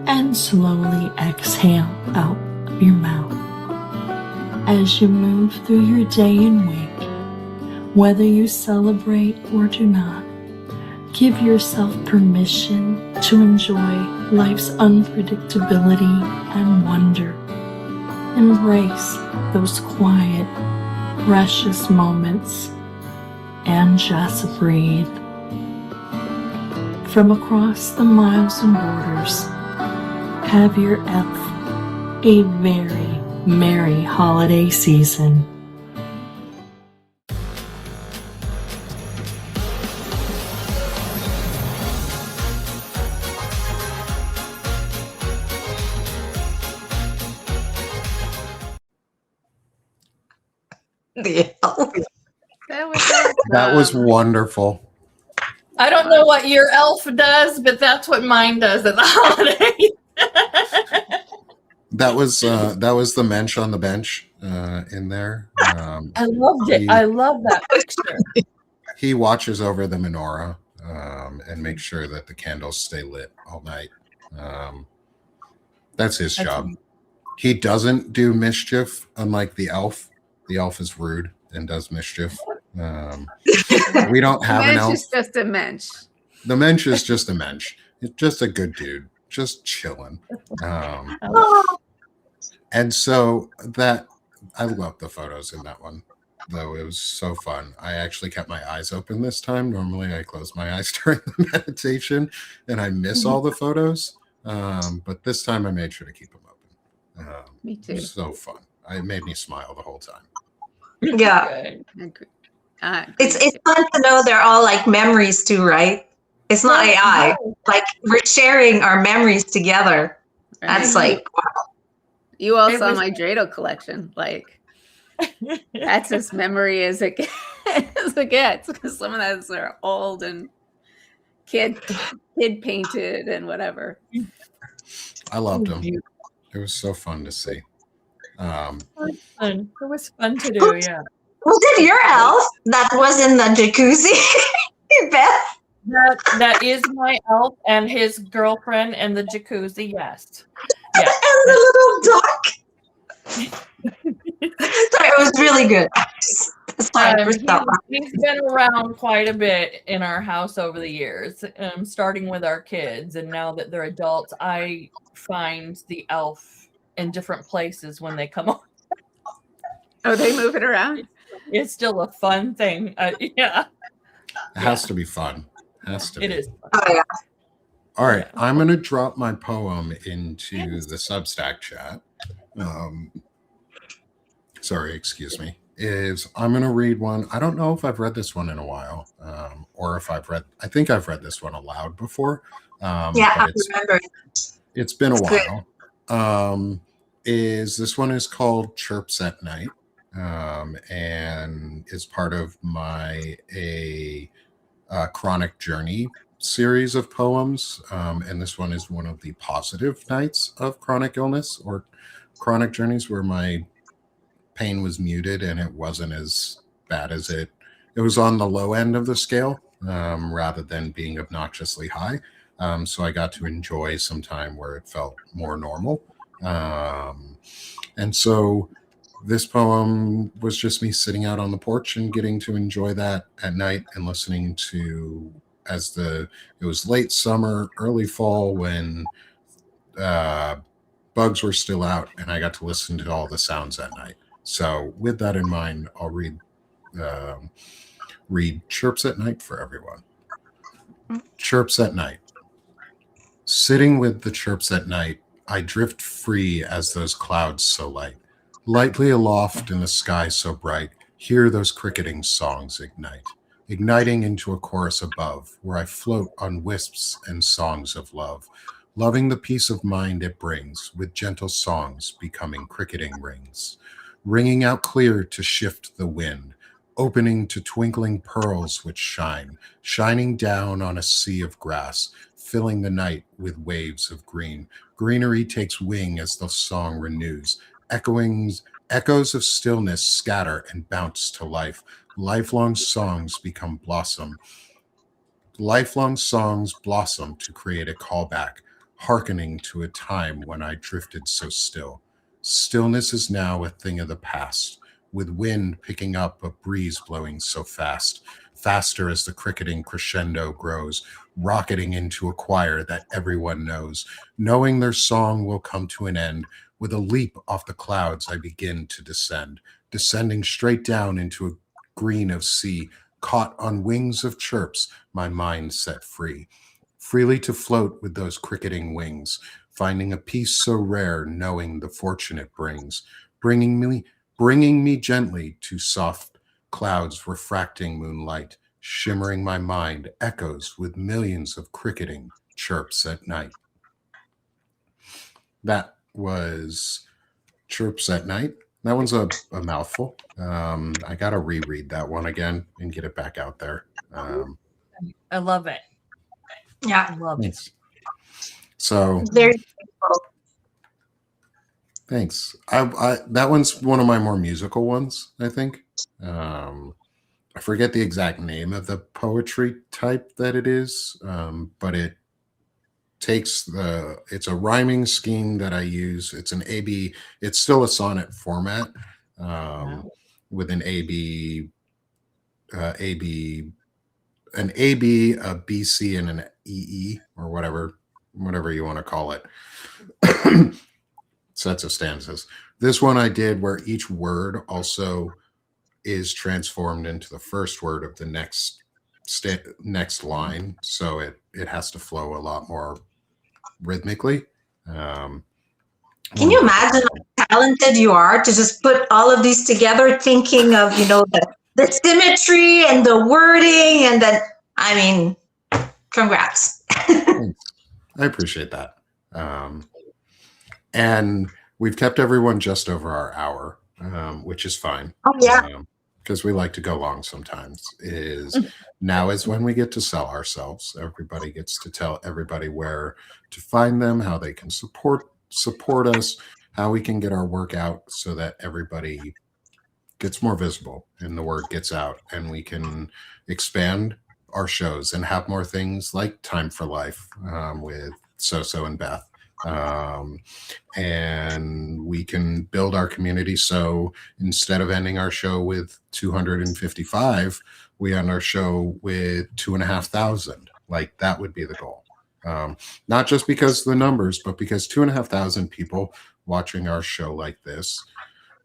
E: and slowly exhale out of your mouth. As you move through your day and week, whether you celebrate or do not, Give yourself permission to enjoy life's unpredictability and wonder. Embrace those quiet, precious moments and just breathe. From across the miles and borders, have your elf a very merry holiday season.
B: The elf.
C: That was awesome.
A: That was wonderful.
D: I don't know what your elf does, but that's what mine does at the holidays.
A: That was the mensch on the bench in there.
D: I loved it. I love that picture.
A: He watches over the menorah and makes sure that the candles stay lit all night. That's his job. He doesn't do mischief, unlike the elf. The elf is rude and does mischief. We don't have an elf.
C: Mensch is just a mensch.
A: The mensch is just a mensch. It's just a good dude, just chilling. And so that I love the photos in that one, though. It was so fun. I actually kept my eyes open this time. Normally I close my eyes during the meditation and I miss all the photos. But this time I made sure to keep them open.
C: Me too.
A: It was so fun. It made me smile the whole time.
B: Yeah.
C: Agree.
B: It's fun to know they're all like memories too, right? It's not AI. Like we're sharing our memories together. That's like, wow.
C: You all saw my dreidel collection. Like that's as memory as it gets, because some of those are old and kid painted and whatever.
A: I loved them. It was so fun to see.
D: It was fun to do, yeah.
B: Was it your elf that was in the jacuzzi, Beth?
D: That is my elf and his girlfriend in the jacuzzi, yes. Yeah.
B: And the little duck. Sorry, it was really good.
D: He's been around quite a bit in our house over the years, starting with our kids. And now that they're adults, I find the elf in different places when they come on.
C: Oh, they move it around?
D: It's still a fun thing. Yeah.
A: It has to be fun. Has to be.
D: It is.
B: Oh, yeah.
A: All right. I'm going to drop my poem into the Substack chat. Sorry, excuse me. I'm going to read one. I don't know if I've read this one in a while, or if I think I've read this one aloud before.
B: Yeah, I remember.
A: It's been a while. This one is called Chirps at Night, and is part of my chronic journey series of poems. And this one is one of the positive nights of chronic illness or chronic journeys where my pain was muted and it wasn't as bad as it was on the low end of the scale, rather than being obnoxiously high. So I got to enjoy some time where it felt more normal. And so this poem was just me sitting out on the porch and getting to enjoy that at night and listening to, it was late summer, early fall, when bugs were still out, and I got to listen to all the sounds at night. So with that in mind, I'll read Chirps at Night for everyone. Chirps at Night. Sitting with the chirps at night, I drift free as those clouds so light. Lightly aloft in the sky so bright, hear those cricketing songs ignite, igniting into a chorus above, where I float on wisps and songs of love, loving the peace of mind it brings, with gentle songs becoming cricketing rings, ringing out clear to shift the wind, opening to twinkling pearls which shine, shining down on a sea of grass, filling the night with waves of green. Greenery takes wing as the song renews, echoes of stillness scatter and bounce to life. Lifelong songs become blossom. Lifelong songs blossom to create a callback, hearkening to a time when I drifted so still. Stillness is now a thing of the past, with wind picking up, a breeze blowing so fast, faster as the cricketing crescendo grows, rocketing into a choir that everyone knows, knowing their song will come to an end. With a leap off the clouds, I begin to descend, descending straight down into a green of sea, caught on wings of chirps, my mind set free, freely to float with those cricketing wings, finding a peace so rare, knowing the fortune it brings, bringing me gently to soft clouds, refracting moonlight, shimmering my mind, echoes with millions of cricketing chirps at night. That was Chirps at Night. That one's a mouthful. I got to reread that one again and get it back out there.
D: I love it.
B: Yeah.
D: I love it.
A: Thanks. So
B: Very beautiful.
A: thanks. I that one's one of my more musical ones, I think. I forget the exact name of the poetry type that it is, but it takes it's a rhyming scheme that I use. It's an AB, it's still a sonnet format, with an AB, an AB, a BC, and an EE, or whatever you want to call it. Sets of stanzas. This one I did where each word also is transformed into the first word of the next line, so it has to flow a lot more rhythmically.
B: Can you imagine how talented you are to just put all of these together, thinking of, the symmetry and the wording, and then, I mean, congrats.
A: I appreciate that. And we've kept everyone just over our hour, which is fine.
B: Oh, yeah.
A: Because we like to go long sometimes. Now is when we get to sell ourselves. Everybody gets to tell everybody where to find them, how they can support us, how we can get our work out so that everybody gets more visible and the word gets out, and we can expand our shows and have more things like Time for Life with So and Beth. And we can build our community. So instead of ending our show with 255, we end our show with 2,500. Like, that would be the goal. Not just because of the numbers, but because 2,500 people watching our show like this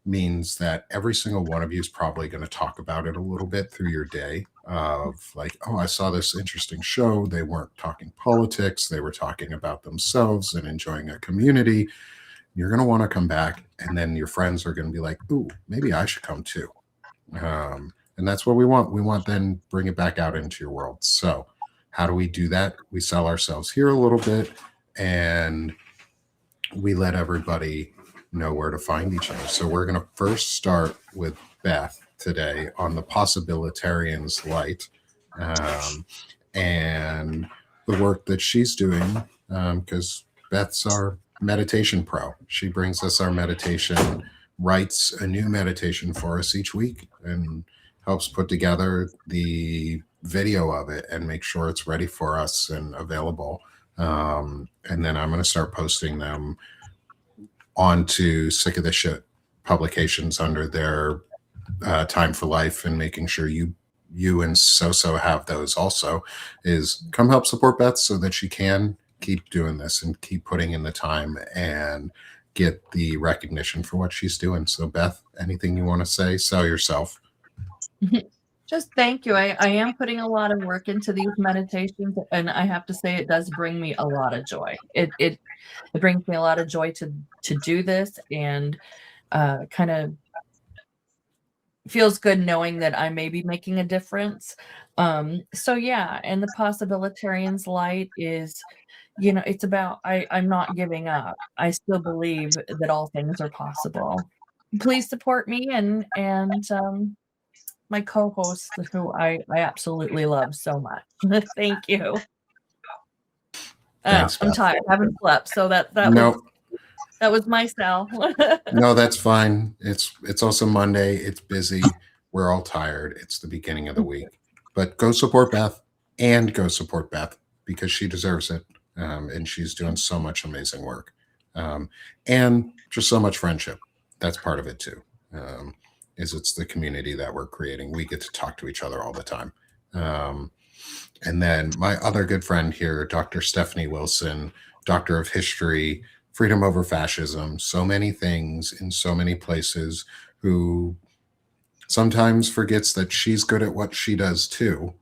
A: means that every single one of you is probably going to talk about it a little bit through your day, of like, oh, I saw this interesting show. They weren't talking politics. They were talking about themselves and enjoying a community. You're going to want to come back, and then your friends are going to be like, ooh, maybe I should come too. And that's what we want. We want then bring it back out into your world. So how do we do that? We sell ourselves here a little bit, and we let everybody know where to find each other. So we're going to first start with Beth today on the Possibilitarian's Light, and the work that she's doing, because Beth's our meditation pro. She brings us our meditation, writes a new meditation for us each week, and helps put together the video of it and make sure it's ready for us and available. And then I'm going to start posting them onto Sick of This Shit publications under their Time for Life, and making sure you and So have those also. Is come help support Beth so that she can keep doing this and keep putting in the time and get the recognition for what she's doing. So Beth, anything you want to say? Sell yourself.
D: Just thank you. I am putting a lot of work into these meditations, and I have to say it does bring me a lot of joy. It brings me a lot of joy to do this, and kind of feels good knowing that I may be making a difference. So yeah, and the Possibilitarian's Light is, it's about I'm not giving up. I still believe that all things are possible. Please support me and my co-host, who I absolutely love so much. Thank you.
A: Thanks,
D: I'm
A: Beth.
D: tired. I haven't slept, so that was my sell.
A: No, that's fine. It's also Monday. It's busy. We're all tired. It's the beginning of the week. But go support Beth, and go support Beth, because she deserves it. And she's doing so much amazing work. And just so much friendship. That's part of it too. is it's the community that we're creating. We get to talk to each other all the time. And then my other good friend here, Dr. Stephanie Wilson, Doctor of History, Freedom Over Fascism, so many things in so many places, who sometimes forgets that she's good at what she does too.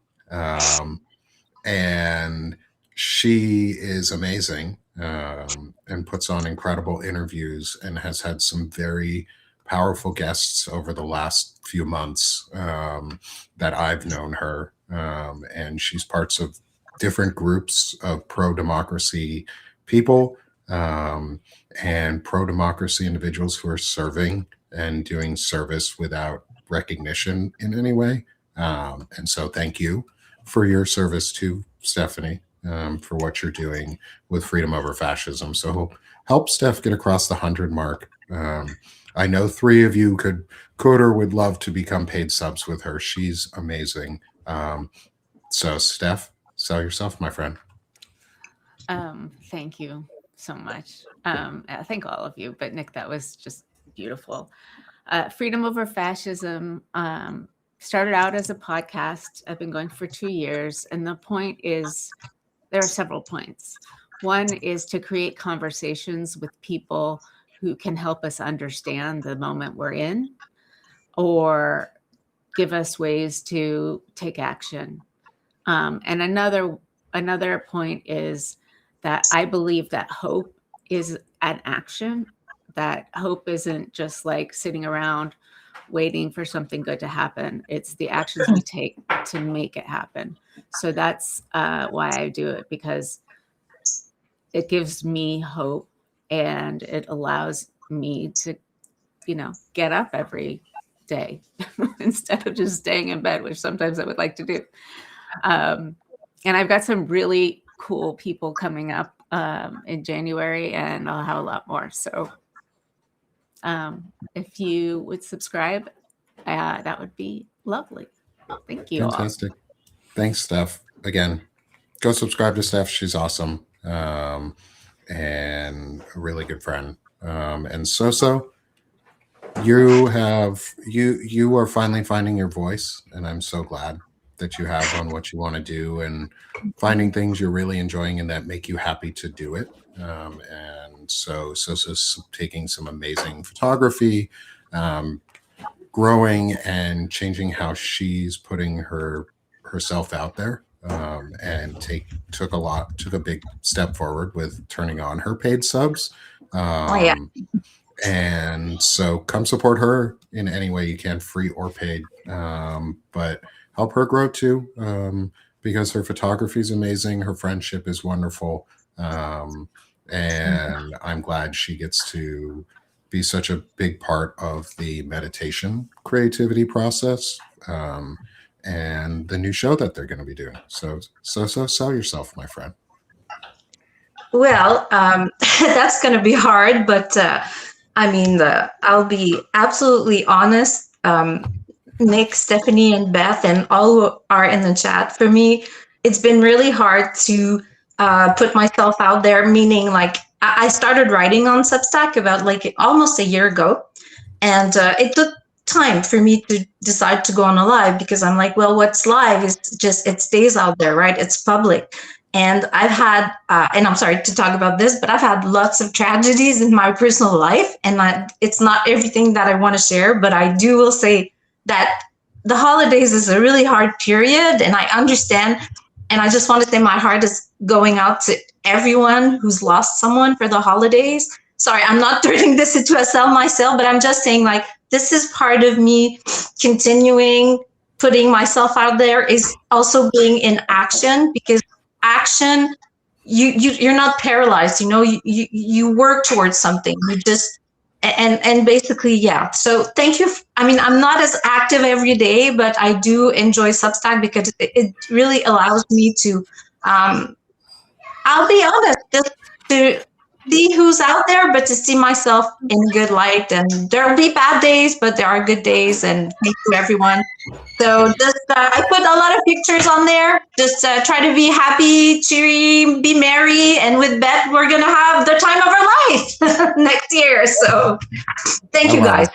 A: And she is amazing, and puts on incredible interviews and has had some very powerful guests over the last few months that I've known her. And she's parts of different groups of pro-democracy people, and pro-democracy individuals who are serving and doing service without recognition in any way. And so thank you for your service to Stephanie, for what you're doing with Freedom Over Fascism. So help Steph get across the 100 mark. I know 3 of you could or would love to become paid subs with her. She's amazing. So Steph, sell yourself, my friend.
C: Thank you so much. I thank all of you, but Nick, that was just beautiful. Freedom Over Fascism started out as a podcast. I've been going for 2 years. And the point is, there are several points. One is to create conversations with people who can help us understand the moment we're in, or give us ways to take action. And another point is that I believe that hope is an action, that hope isn't just like sitting around waiting for something good to happen. It's the actions we take to make it happen. So that's why I do it, because it gives me hope, and it allows me to, get up every day instead of just staying in bed, which sometimes I would like to do. And I've got some really cool people coming up in January, and I'll have a lot more. So if you would subscribe, that would be lovely. Thank you.
A: Fantastic. Thanks, Steph. Again, go subscribe to Steph. She's awesome, and a really good friend. And so you are finally finding your voice, and I'm so glad that you have on what you want to do, and finding things you're really enjoying and that make you happy to do it. And so taking some amazing photography, growing and changing how she's putting herself out there, and took a big step forward with turning on her paid subs. And so come support her in any way you can, free or paid, but help her grow too, because her photography is amazing. Her friendship is wonderful. And I'm glad she gets to be such a big part of the meditation creativity process, and the new show that they're going to be doing. So sell yourself, my friend.
B: Well, that's going to be hard, but I'll be absolutely honest. Nick, Stephanie, and Beth, and all who are in the chat, for me, it's been really hard to put myself out there, meaning like I started writing on Substack about like almost a year ago, and it took time for me to decide to go on a live, because I'm like, well, what's live is just, it stays out there, right? It's public. And I've had, and I'm sorry to talk about this, but I've had lots of tragedies in my personal life, and it's not everything that I want to share, but I will say that the holidays is a really hard period, and I understand. And I just want to say my heart is going out to everyone who's lost someone for the holidays. Sorry, I'm not turning this into a sell myself, but I'm just saying, like, this is part of me continuing putting myself out there, is also being in action, because action, you're not paralyzed, you work towards something. You just, and basically, yeah. So thank you. I'm not as active every day, but I do enjoy Substack, because it really allows me to, I'll be honest, just to see who's out there, but to see myself in good light. And there'll be bad days, but there are good days, and thank you, everyone. So just, I put a lot of pictures on there. Just try to be happy, cheery, be merry. And with Beth, we're going to have the time of our life next year. So thank you, guys.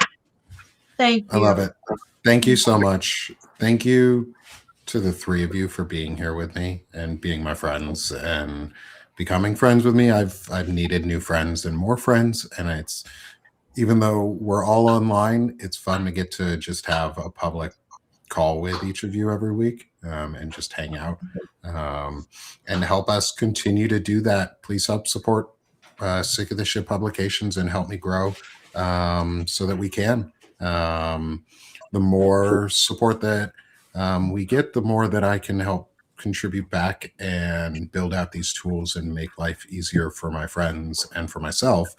D: Thank
A: I
D: you.
A: love it. Thank you so much. Thank you to the three of you for being here with me and being my friends and becoming friends with me. I've needed new friends and more friends, and it's, even though we're all online, it's fun to get to just have a public call with each of you every week, and just hang out, and help us continue to do that. Please help support Sick of the Shit publications and help me grow, so that we can. The more support that we get, the more that I can help contribute back and build out these tools and make life easier for my friends and for myself.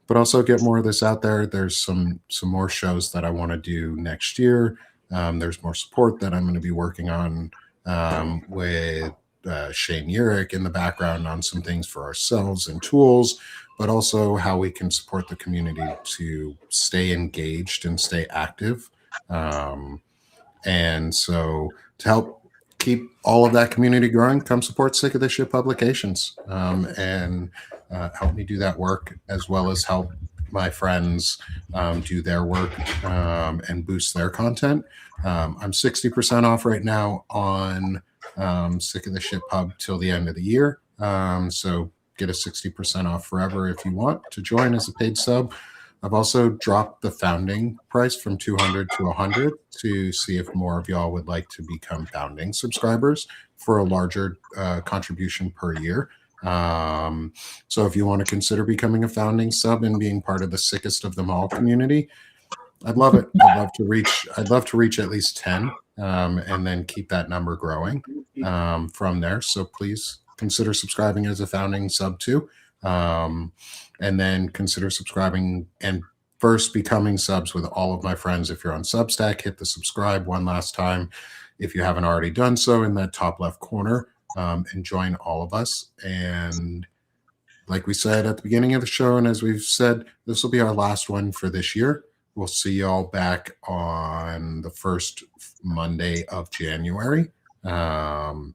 A: But also get more of this out there. There's some more shows that I want to do next year. There's more support that I'm going to be working on, with Shane Urich in the background on some things for ourselves and tools, but also how we can support the community to stay engaged and stay active. And so to help keep all of that community growing, come support Sick of the Shit publications, and help me do that work, as well as help my friends do their work, and boost their content. I'm 60% off right now on Sick of the Shit pub till the end of the year. So get a 60% off forever if you want to join as a paid sub. I've also dropped the founding price from 200 to 100 to see if more of y'all would like to become founding subscribers for a larger contribution per year. So if you want to consider becoming a founding sub and being part of the Sickest of Them All community, I'd love it. I'd love to reach at least 10, and then keep that number growing from there. So please consider subscribing as a founding sub too. And then consider subscribing and first becoming subs with all of my friends. If you're on Substack, hit the subscribe one last time if you haven't already done so in that top left corner, and join all of us. And like we said at the beginning of the show, and as we've said, this will be our last one for this year. We'll see y'all back on the first Monday of January. And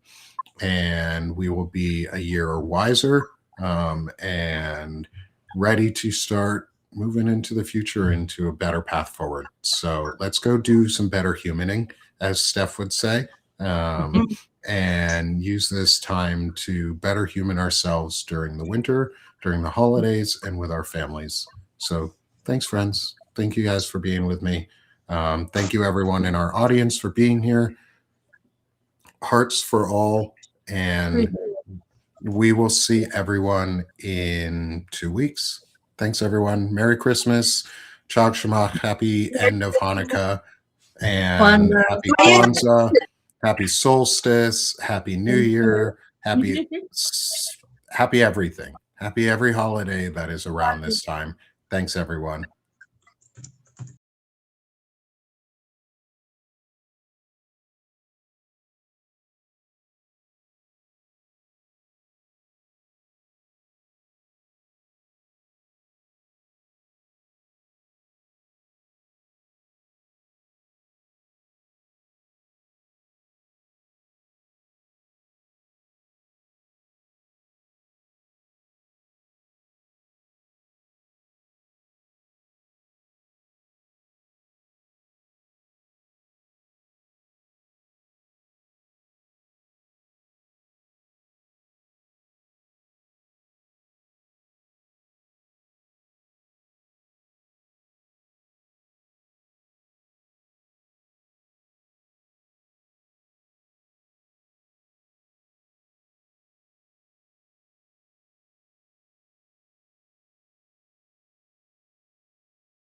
A: we will be a year wiser, and ready to start moving into the future, into a better path forward. So let's go do some better humaning, as Steph would say, and use this time to better human ourselves during the winter, during the holidays, and with our families. So thanks, friends. Thank you guys for being with me. Thank you, everyone in our audience, for being here. Hearts for all, and we will see everyone in 2 weeks. Thanks, everyone. Merry Christmas. Chag Shemach. Happy end of Hanukkah. And happy Kwanzaa. Happy solstice. Happy New Year. Happy everything. Happy every holiday that is around this time. Thanks, everyone.